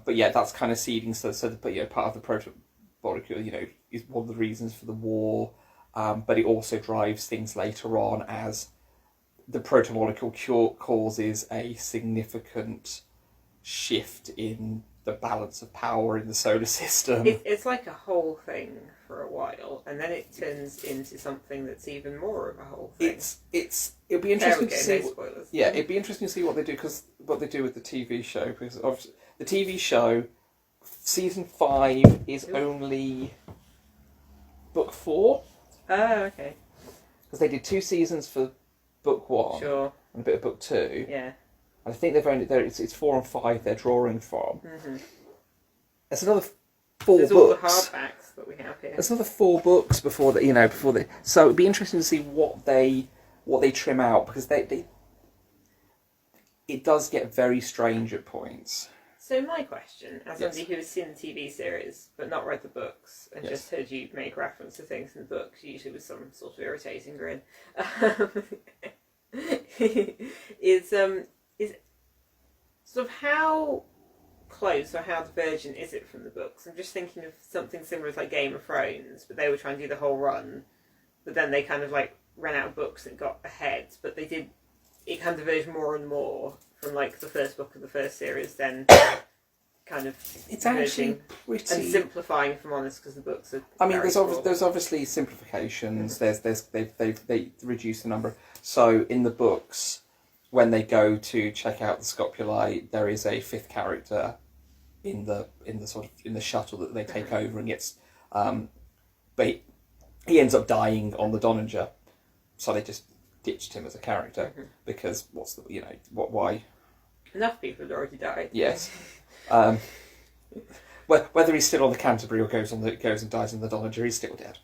but yeah, that's kind of seeding. But part of the proto-molecule, is one of the reasons for the war. But it also drives things later on as the proto-molecule causes a significant shift in the balance of power in the solar system. It's like a whole thing for a while, and then it turns into something that's even more of a whole thing. It'll be interesting to see. No spoilers. Yeah, it'd be interesting to see what they do with the TV show, because obviously the TV show season 5 is only book 4. Oh, okay. Because they did 2 seasons for book 1, sure, and a bit of book 2. Yeah. I think they've only it's 4 and 5 they're drawing from. Mm-hmm. There's another 4 There's books. All the hardbacks that we have here. There's another 4 books before they. So it'd be interesting to see what they trim out, because it does get very strange at points. So my question, as somebody who has seen the TV series but not read the books and just heard you make reference to things in the books, usually with some sort of irritating grin, is sort of how close or how divergent is it from the books? I'm just thinking of something similar as like Game of Thrones, but they were trying to do the whole run, but then they kind of like ran out of books and got ahead, but it kind of diverged more and more from like the first book of the first series, then kind of it's actually pretty and simplifying, if I'm honest, because the books are. I mean, there's obviously simplifications. They reduce the number. So in the books, when they go to check out the Scopuli, there is a 5th character in the shuttle that they take over and gets, but he ends up dying on the Donninger, so they just ditched him as a character because why? Enough people had already died. Yes. Whether he's still on the Canterbury or goes and dies in the Donninger, he's still dead.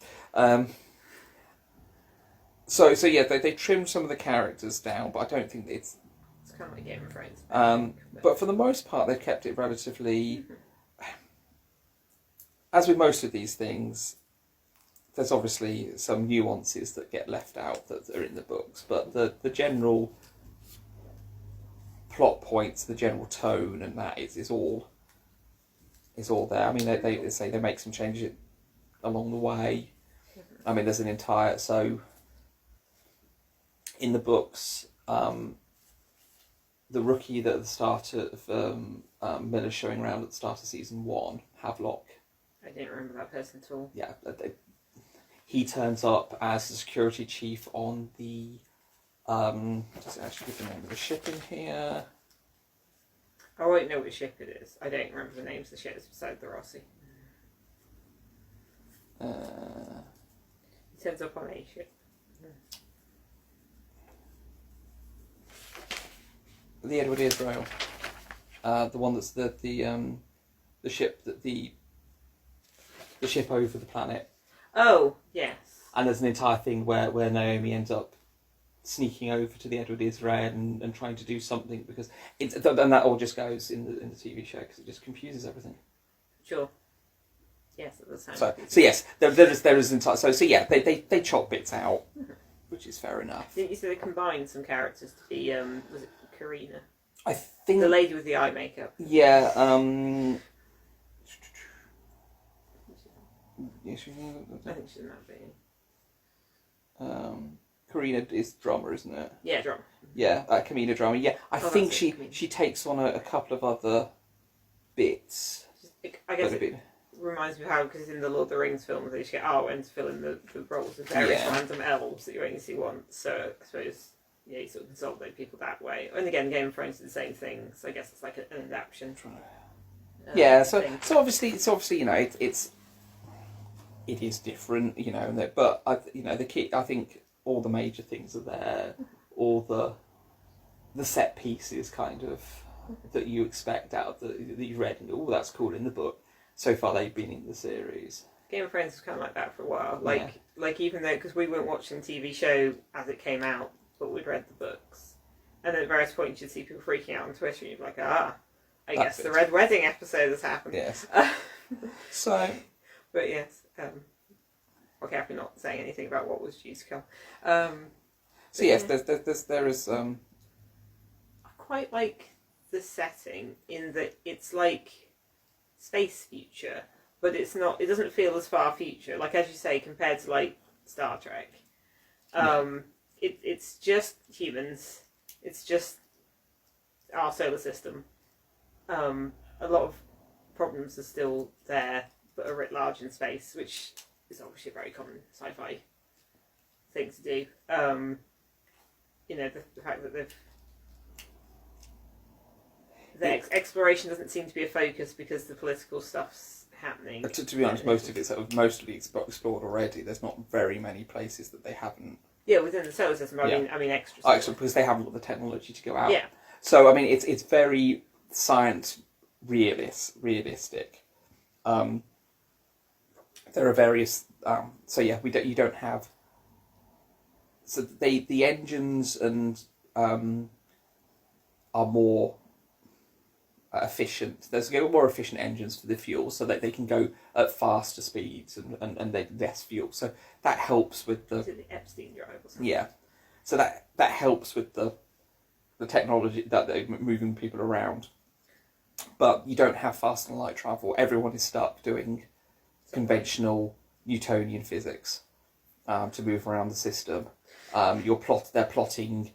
So yeah, they trimmed some of the characters down, but I don't think it's. It's kind of like Game of Thrones. But for the most part, they've kept it relatively. As with most of these things, there's obviously some nuances that get left out that are in the books, but the general plot points, the general tone, and that is all there. I mean, they say they make some changes along the way. I mean, there's an entire in the books, the rookie that at the start of Miller's showing around at the start of season 1, Havelock. I didn't remember that person at all. Yeah, he turns up as the security chief on the. Does it actually give the name of the ship in here? I won't know which ship it is. I don't remember the names of the ships beside the Rossi. He turns up on a ship. The Edward Israel, the one that's the ship that the ship over the planet. Oh yes. And there's an entire thing where Naomi ends up sneaking over to the Edward Israel and trying to do something because and that all just goes in the TV show because it just confuses everything. Sure. Yes, that does sound. So yes, there is entire. So yeah, they chop bits out, which is fair enough. Didn't you say they combined some characters to be was it Karina? I think The lady with the eye makeup. Yeah. I think she's in that bit. Karina is drama, isn't it? Yeah, drama. Yeah, Kamina drama. Yeah, I think that's it, she takes on a couple of other bits. I guess it reminds me of how, because in the Lord of the Rings films, they just get Arwen to fill in the roles of various random elves that you only see once. So I suppose, yeah, you sort of consolidate people that way. And again, Game of Thrones is the same thing, so I guess it's like an adaptation. Yeah, so obviously, you know, it is different, you know, but the key, I think all the major things are there, all the set pieces kind of that you expect out of that you've read, and oh, that's cool in the book. So far, they've been in the series. Game of Thrones was kind of like that for a while. Like even though, because we weren't watching the TV show as it came out, but we'd read the books, and at various points you'd see people freaking out on Twitter, and you'd be like, I guess the Red Wedding episode has happened. Yes. So. But yes. Okay, I'm not saying anything about what was due to come. So yes, there is. I quite like the setting in that it's like space future, but it's not. It doesn't feel as far future, like as you say, compared to like Star Trek. It's just humans. It's just our solar system. A lot of problems are still there, but are writ large in space, which is obviously a very common sci-fi thing to do. You know, the fact that exploration doesn't seem to be a focus because the political stuff's happening. To be honest, most of it's mostly explored already. There's not very many places that they haven't. Yeah, within the solar system. I mean, extra. Actually, because they haven't got the technology to go out. Yeah. So I mean, it's very science realistic. There are various. So yeah, you don't have. So the engines and are more efficient. There's more efficient engines for the fuel, so that they can go at faster speeds and they less fuel. So that helps with the. Is it the Epstein drive or something? Yeah, so that helps with the technology that they're moving people around. But you don't have fast and light travel. Everyone is stuck doing conventional Newtonian physics to move around the system. They're plotting,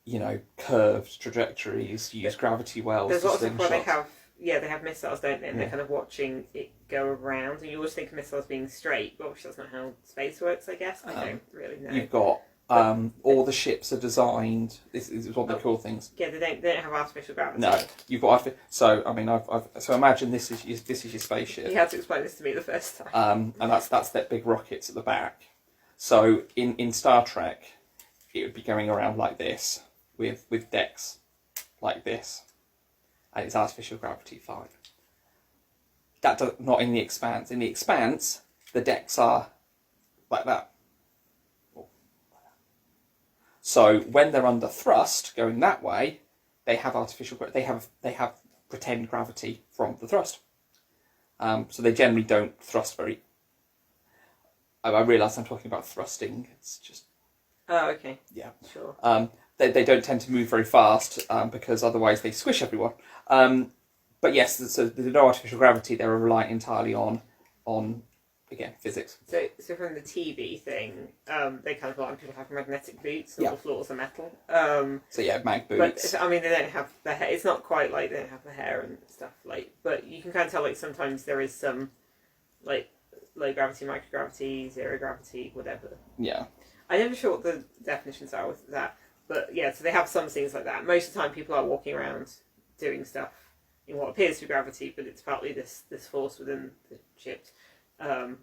you know, curved trajectories, use gravity wells. There's lots of where they have missiles, don't they? And they're kind of watching it go around. And you always think of missiles being straight, but obviously that's not how space works, I guess. I don't really know. You've got all the ships are designed. This is one of the cool things. Yeah, they don't have artificial gravity. No, you've got. So I mean, so imagine this is your spaceship. You had to explain this to me the first time. And that's that big rockets at the back. So in Star Trek, it would be going around like this with decks like this, and it's artificial gravity 5. Not in the Expanse. In the Expanse, the decks are like that. So when they're under thrust going that way, they have they have pretend gravity from the thrust. So they generally don't thrust very. I realise I'm talking about thrusting. It's just. Oh, okay. Yeah. Sure. They don't tend to move very fast because otherwise they squish everyone. But yes, so there's no artificial gravity. They're reliant entirely on again physics. So from the TV thing, they kind of like people have magnetic boots, and Yeah. the floors are metal. So yeah, mag boots. But I mean, they don't have the hair. It's not quite like they don't have the hair and stuff. Like, but you can kind of tell like sometimes there is some like low gravity, microgravity, zero gravity, whatever. Yeah. I'm never sure what the definitions are with that, but yeah. So they have some things like that. Most of the time, people are walking around doing stuff in what appears to be gravity, but it's partly this force within the ship.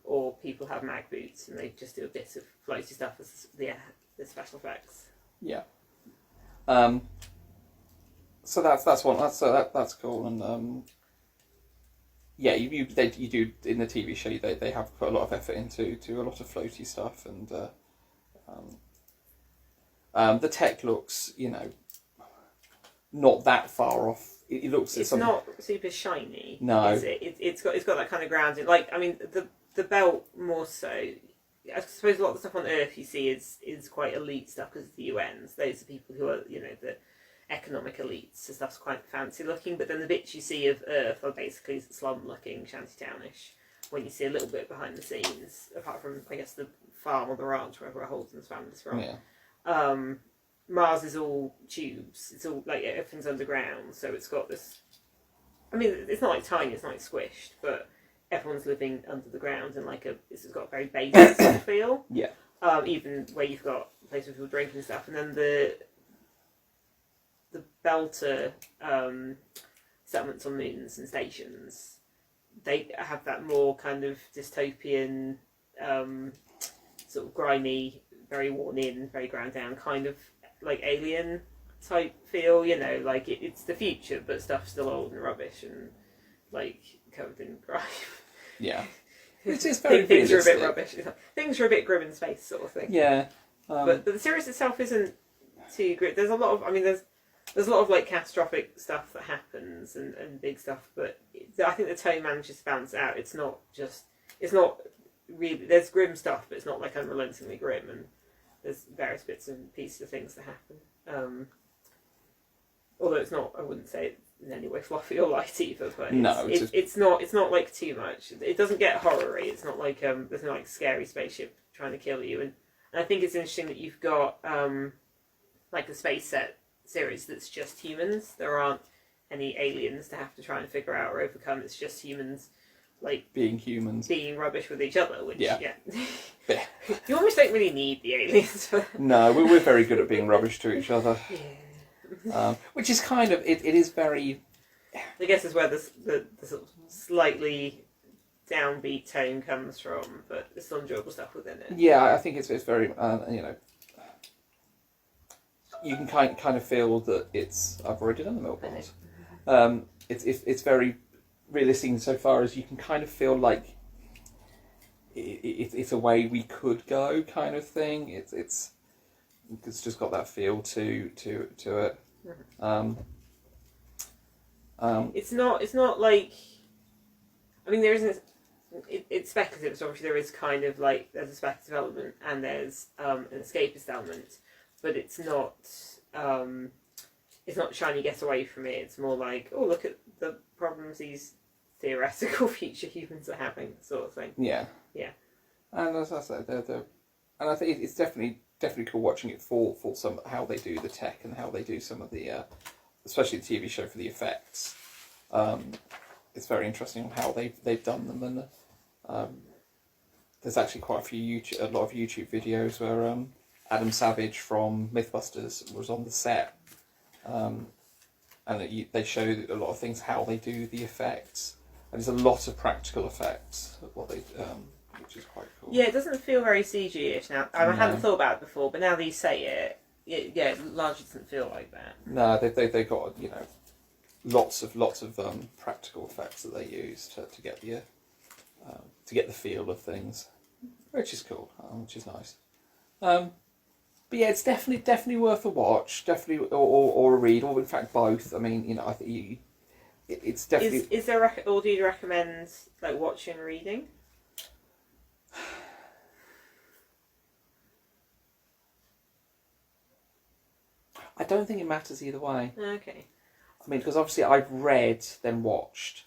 Or people have mag boots and they just do a bit of floaty stuff as the special effects. Yeah. So that's one. That's cool. And yeah, you do in the TV show. They have put a lot of effort into a lot of floaty stuff, and the tech looks, not that far off. It looks. It's not super shiny. No. Is it? It's got that kind of grounding. Like, I mean, the belt more so. I suppose a lot of the stuff on Earth you see is quite elite stuff because of the UNs. Those are people who are, the economic elites. So stuff's quite fancy looking. But then the bits you see of Earth are basically slum looking, shantytownish. When you see a little bit behind the scenes, apart from I guess the farm or the ranch wherever Holden's family's from. Yeah. Mars is all tubes. It's all like everything's underground, so it's got this. I mean, it's not like tiny. It's not like squished, but everyone's living under the ground and it's got a very basic sort of feel. Yeah. Even where you've got places where people drinking and stuff, and then the Belter settlements on moons and stations, they have that more kind of dystopian, sort of grimy, very worn in, very ground down kind of. Like alien type feel, like it's the future, but stuff's still old and rubbish and like covered in grime. Yeah, it's very things are a bit rubbish. Things are a bit grim in space, sort of thing. Yeah, but the series itself isn't too grim. There's a lot of, there's a lot of like catastrophic stuff that happens and big stuff, but I think the tone manages to balance it out. It's not really. There's grim stuff, but it's not like unrelentingly grim and. There's various bits and pieces of things that happen. Although it's not, I wouldn't say it's in any way fluffy or light either. But it's not like too much. It doesn't get horror-y. It's not like there's no like scary spaceship trying to kill you. And I think it's interesting that you've got like a space set series that's just humans. There aren't any aliens to have to try and figure out or overcome. It's just humans. Like being humans, being rubbish with each other, which yeah. You almost don't really need the aliens for that. No, we're very good at being rubbish to each other. Yeah. Which is kind of it is very. I guess is where the sort of slightly downbeat tone comes from, but it's still enjoyable stuff within it. Yeah, I think it's very you can kind of feel that it's. I've already done the milk bars. It's very. Realistic insofar as you can kind of feel like it's a way we could go kind of thing. It's just got that feel to it. It's not like. I mean, there isn't. It's speculative. So obviously there is kind of like there's a speculative element and there's an escapist element, but it's not. It's not trying to get away from it. It's more like, oh, look at the problems these theoretical future humans are having, sort of thing. Yeah. Yeah. And as I said, and I think it's definitely cool watching it for some how they do the tech and how they do some of the, especially the TV show for the effects. It's very interesting how they've done them, and there's actually quite a lot of YouTube videos where Adam Savage from MythBusters was on the set. And they show a lot of things, how they do the effects. And there's a lot of practical effects, what they, which is quite cool. Yeah, it doesn't feel very CG-ish now. I hadn't thought about it before, but now that you say it, it largely doesn't feel like that. No, they got lots of practical effects that they use to get the feel of things, which is cool, which is nice. But yeah, it's definitely worth a watch. Definitely, or a read, or in fact both. I mean, you know, I think it's definitely. Is there or do you recommend like watching and reading? I don't think it matters either way. Okay. I mean, because obviously I've read then watched,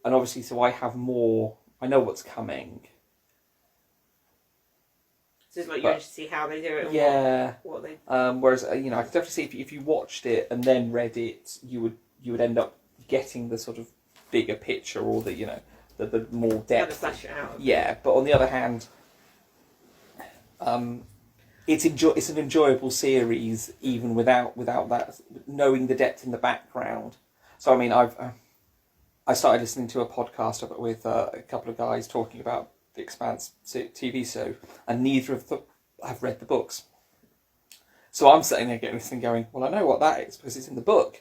and obviously so I have more. I know what's coming. So it's like you want to see how they do it. And yeah. What they. Whereas you know, I could definitely see if you watched it and then read it, you would end up getting the sort of bigger picture or the you know the more depth. Kind of flesh it out. Yeah, but on the other hand, it's an enjoyable series even without that knowing the depth in the background. So I mean, I started listening to a podcast with a couple of guys talking about the Expanse TV show, and neither of them have read the books. So I'm sitting there getting this thing going, well, I know what that is because it's in the book.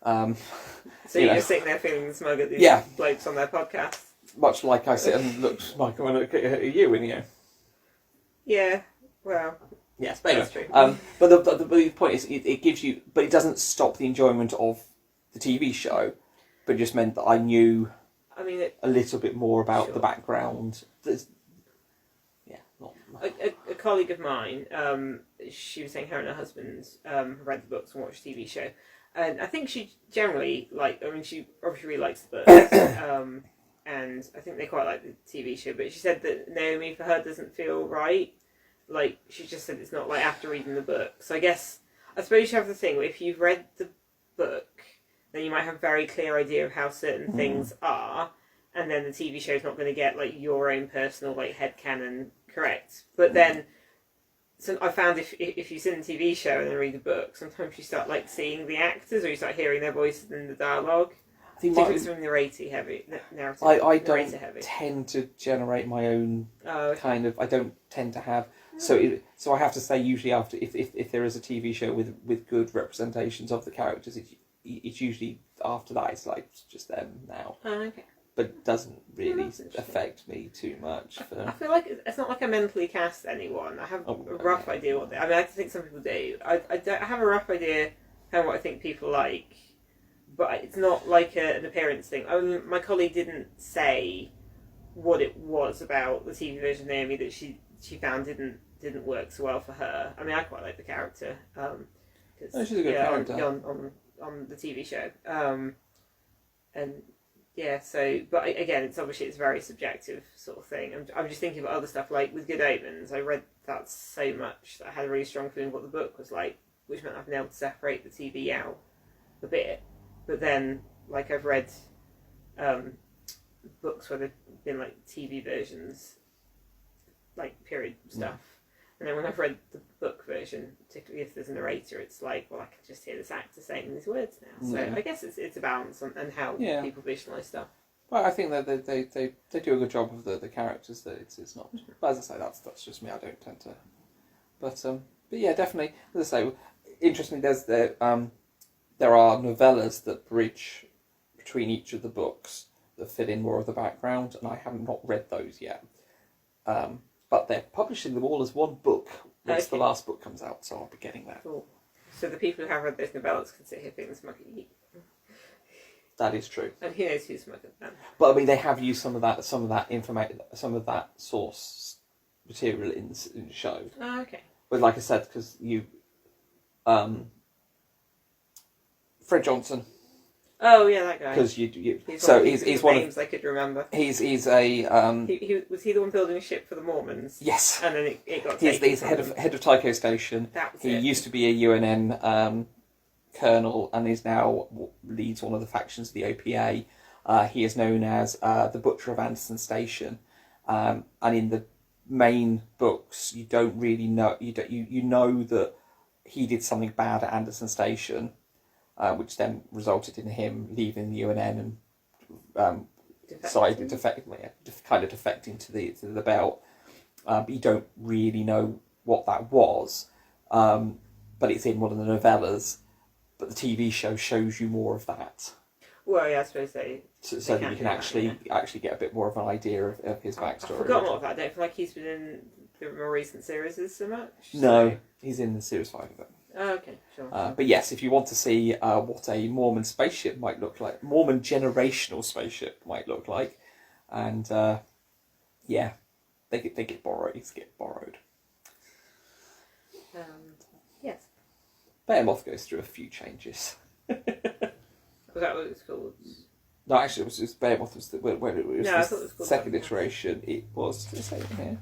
So you're sitting there feeling smug at these blokes on their podcast. Much like I sit and look like when I look at you and you. Yeah, well, yes, but that's true. But the point is, it gives you, but it doesn't stop the enjoyment of the TV show. But it just meant that I knew. I mean, a little bit more about the background. A colleague of mine, she was saying her and her husband read the books and watched the TV show, and I think she generally she obviously really likes the books, and I think they quite like the TV show. But she said that Naomi for her doesn't feel right. Like she just said it's not like after reading the book. So I suppose you have the thing where if you've read the book, then you might have a very clear idea of how certain things are, and then the TV show's not going to get like your own personal like headcanon correct. But then, so I found if you sit in the TV show and then read the book, sometimes you start like seeing the actors or you start hearing their voices in the dialogue. I think it's from narrative heavy. I don't tend to generate my own kind of. I don't tend to have. So I have to say usually after if there is a TV show with good representations of the characters, it's usually after that it's like it's just them now. Oh, okay. But it doesn't really affect me too much. I feel like it's not like I mentally cast anyone. I have a rough idea what they. I mean, I think some people do. I have a rough idea kind of what I think people like, but it's not like an appearance thing. I mean, my colleague didn't say what it was about the TV version of Naomi that she found didn't work so well for her. I mean, I quite like the character. She's a good character on the TV show. And yeah, so but again, it's very subjective sort of thing. I'm just thinking about other stuff like with Good Omens. I read that so much that I had a really strong feeling what the book was like, which meant I've been able to separate the TV out a bit. But then, like I've read books where there've been like TV versions, like period stuff. And then when I've read the book version, particularly if there's a narrator, it's like, well, I can just hear this actor saying these words now. So I guess it's a balance and how people visualise stuff. Well, I think that they do a good job of the characters. That it's not. But as I say, that's just me. I don't tend to. But yeah, definitely. As I say, interestingly, there are novellas that bridge between each of the books that fill in more of the background, and I have not read those yet. But they're publishing them all as one book once the last book comes out, so I'll be getting that. Cool. So the people who have read those novellas can sit here feeling smug at you. That is true. And who knows who's smug at them? But I mean, they have used some of that information, some of that source material in the show. Oh, okay. But like I said, because Fred Johnson. Oh yeah, that guy. Because he's one of names I could remember. He's a He was he the one building a ship for the Mormons? Yes. And then it got taken. He's head of Tycho Station. He used to be a UNN colonel and is now leads one of the factions of the OPA. He is known as the Butcher of Anderson Station, and in the main books, you don't really know. You know that he did something bad at Anderson Station. Which then resulted in him leaving the UNN and defecting to the belt. You don't really know what that was, but it's in one of the novellas. But the TV show shows you more of that. Well, yeah, I suppose so that you can actually get a bit more of an idea of his backstory. I've forgotten a lot of that. I don't feel like he's been in the more recent series is so much. No, So... he's in the Series 5 of it. Oh, okay, sure. But yes, if you want to see what a Mormon spaceship might look like, Mormon generational spaceship might look like, and yeah, they get borrowed. It's get borrowed. Yes. Behemoth goes through a few changes. Was that what it's called? No, actually, it was just Behemoth was when it was No, I thought it was the called second something else. iteration. It was. Does it say it here?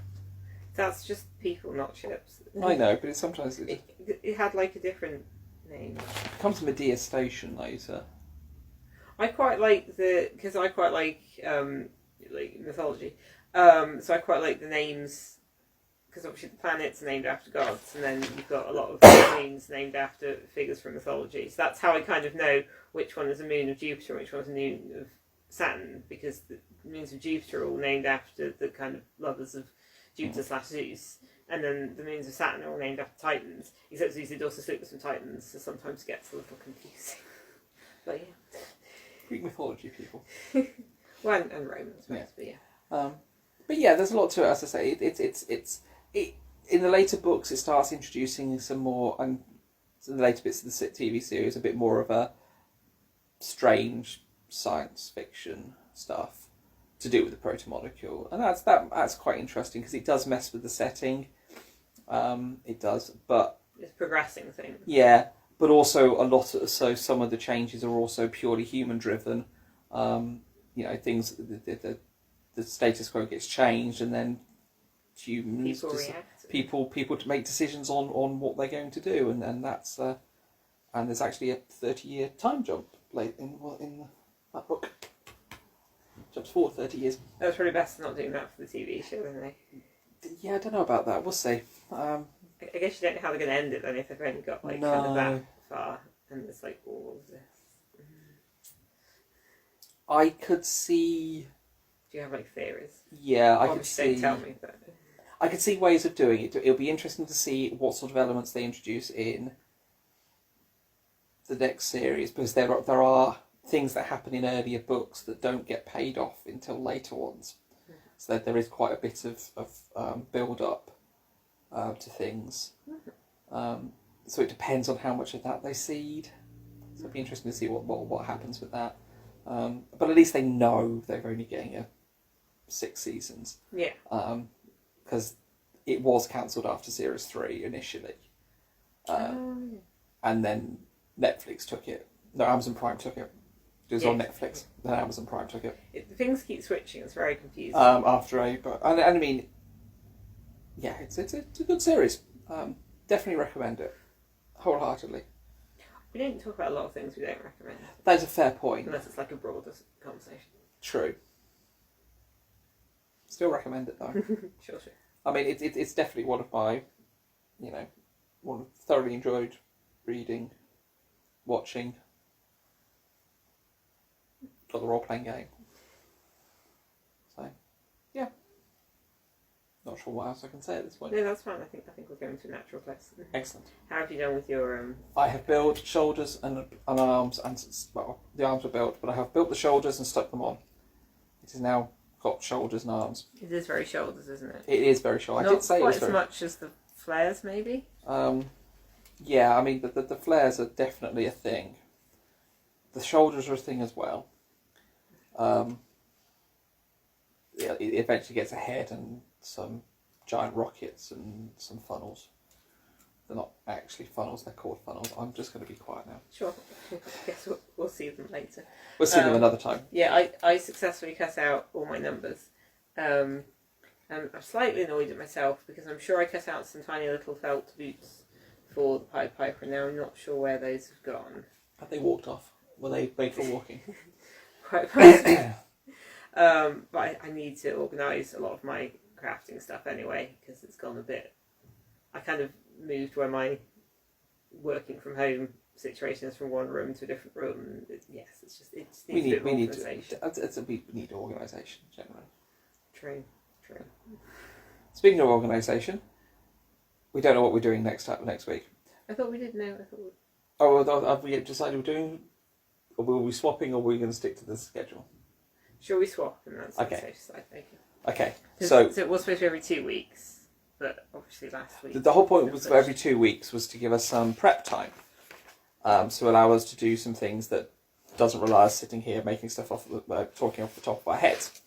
That's just people, not ships. I know, but sometimes it It had like a different name. comes to Medea Station later. I quite like because I quite like mythology. So I quite like the names, because obviously the planets are named after gods, and then you've got a lot of moons named after figures from mythology. So that's how I kind of know which one is a moon of Jupiter and which one is a moon of Saturn, because the moons of Jupiter are all named after the kind of lovers of Jupiter / Zeus, and then the moons of Saturn are all named after Titans, except Zeus did also sleep with some Titans, so sometimes it gets a little confusing. But yeah. Greek mythology people. Well, and Romans, Yeah. but yeah. But yeah, there's a lot to it. As I say, it's in the later books it starts introducing some more, and in the later bits of the TV series, a bit more of a strange science fiction stuff to do with the protomolecule, and that's quite interesting because it does mess with the setting. It does, but It's progressing things. yeah, but also so some of the changes are also purely human driven. Things the status quo gets changed, and then humans people to make decisions on what they're going to do, and that's and there's actually a 30-year time jump late in that book. Jumps forward 30 years. It was probably best not doing that for the TV show, didn't they? Yeah, I don't know about that. We'll see. I guess you don't know how they're going to end it then if they've only got kind of that far, and there's like all of this. I could see. Do you have like theories? Yeah, I could see. Don't tell me, but I could see ways of doing it. It'll be interesting to see what sort of elements they introduce in the next series, because there are things that happen in earlier books that don't get paid off until later ones. Mm-hmm. So there is quite a bit of build up to things. Mm-hmm. So it depends on how much of that they seed. So it'll be interesting to see what happens with that. But at least they know they're only getting 6 seasons. Yeah. Because it was cancelled after Series 3 initially. And then Netflix took it. No, Amazon Prime took it. It was on Netflix. Then Amazon Prime took it. Things keep switching. It's very confusing. But I mean, yeah, it's a good series. Definitely recommend it wholeheartedly. We don't talk about a lot of things we don't recommend. That's a fair point. Unless it's like a broader conversation. True. Still recommend it though. Sure. I mean, it's definitely one of my, thoroughly enjoyed reading, watching. Got the role-playing game. So, yeah. Not sure what else I can say at this point. No, that's fine. I think we're going to a natural place. Excellent. How have you done with your... I have built shoulders and arms, and the arms are built, but I have built the shoulders and stuck them on. It has now got shoulders and arms. It is very shoulders, isn't it? It is very shoulders. Not quite as much as the flares, maybe? Yeah, I mean, the flares are definitely a thing. The shoulders are a thing as well. It eventually gets a head and some giant rockets and some funnels. They're not actually funnels, they're called funnels. I'm just going to be quiet now. Sure. I guess we'll see them later. We'll see them another time. Yeah, I successfully cut out all my numbers. And I'm slightly annoyed at myself because I'm sure I cut out some tiny little felt boots for the Pied Piper, and now I'm not sure where those have gone. Have they walked off? Were they made for walking? Quite possibly. But I need to organise a lot of my crafting stuff anyway, because it's gone a bit... I kind of moved where my working from home situation is from one room to a different room. It just needs a bit of organisation. We need organisation, generally. True. Speaking of organisation, we don't know what we're doing next week. I thought we did know. Have we decided we're doing... Or will we be swapping, or are we going to stick to the schedule? Shall we swap? And that's okay. the safe side. Okay. So it was supposed to be every 2 weeks, but obviously last week. The whole point was for every 2 weeks was to give us some prep time, to allow us to do some things that doesn't rely us sitting here making stuff talking off the top of our heads.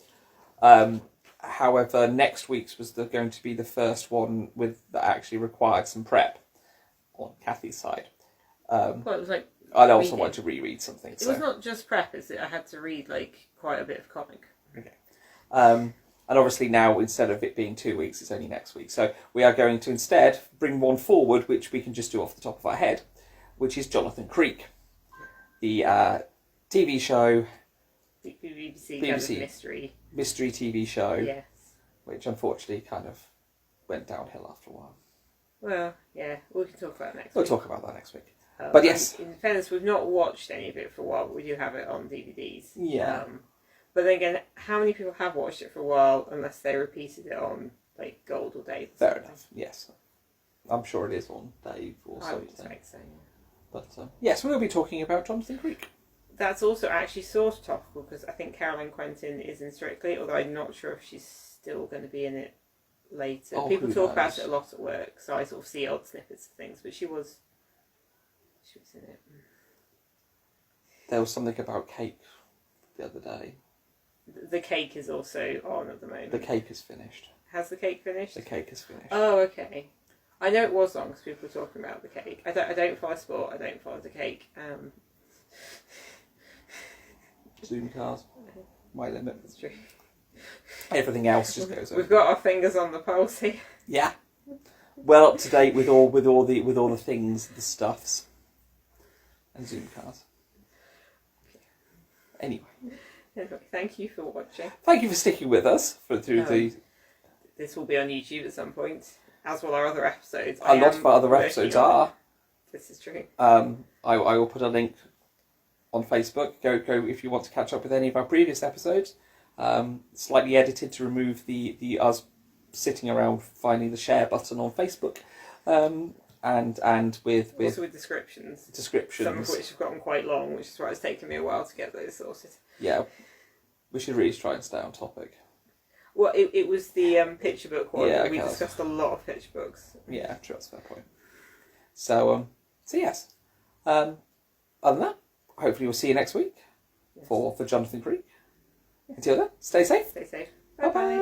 However, next week's was going to be the first one that actually required some prep on Cathy's side. Well, it was like I also wanted to reread something. It was not just prep; I had to read like quite a bit of comic. Okay. And obviously now, instead of it being 2 weeks, it's only next week. So we are going to instead bring one forward, which we can just do off the top of our head, which is Jonathan Creek, the TV show. BBC kind of mystery TV show. Yes. Which unfortunately kind of went downhill after a while. Well, yeah, we can talk about that next week. We'll talk about that next week. But yes. In fairness, we've not watched any of it for a while, but we do have it on DVDs. Yeah. But then again, how many people have watched it for a while unless they repeated it on like Gold or Dave? Fair enough, yes. I'm sure it is on Dave or something. I would expect so, yeah. But yes, we'll be talking about Jonathan Creek. That's also actually sort of topical because I think Caroline Quentin is in Strictly, although I'm not sure if she's still going to be in it later. Oh, people talk about it a lot at work, so I sort of see odd snippets of things, but she was in it. There was something about cake the other day. The cake is also on at the moment. The cake is finished. Has the cake finished? The cake is finished. Oh, okay. I know it was on because people were talking about the cake. I don't follow sport. I don't follow the cake. Zoom cars. My limit. That's true. Everything else just goes over. We've got our fingers on the pulse here. Yeah. Well up to date with all the things, the stuffs, and Zoom cars. Anyway. Thank you for watching. Thank you for sticking with us This will be on YouTube at some point, as will our other episodes. A lot of our other episodes are. This is true. I will put a link on Facebook. Go if you want to catch up with any of our previous episodes. Slightly edited to remove the us sitting around finding the share button on Facebook. And with also with descriptions. Some of which have gotten quite long, which is why it's taken me a while to get those sorted. Yeah, we should really try and stay on topic. Well, it was the picture book one. Yeah, we discussed a lot of picture books. Yeah, true, that's a fair point. So yes. Other than that, hopefully we'll see you next week for Jonathan Creek. Until then, stay safe. Stay safe. Bye bye.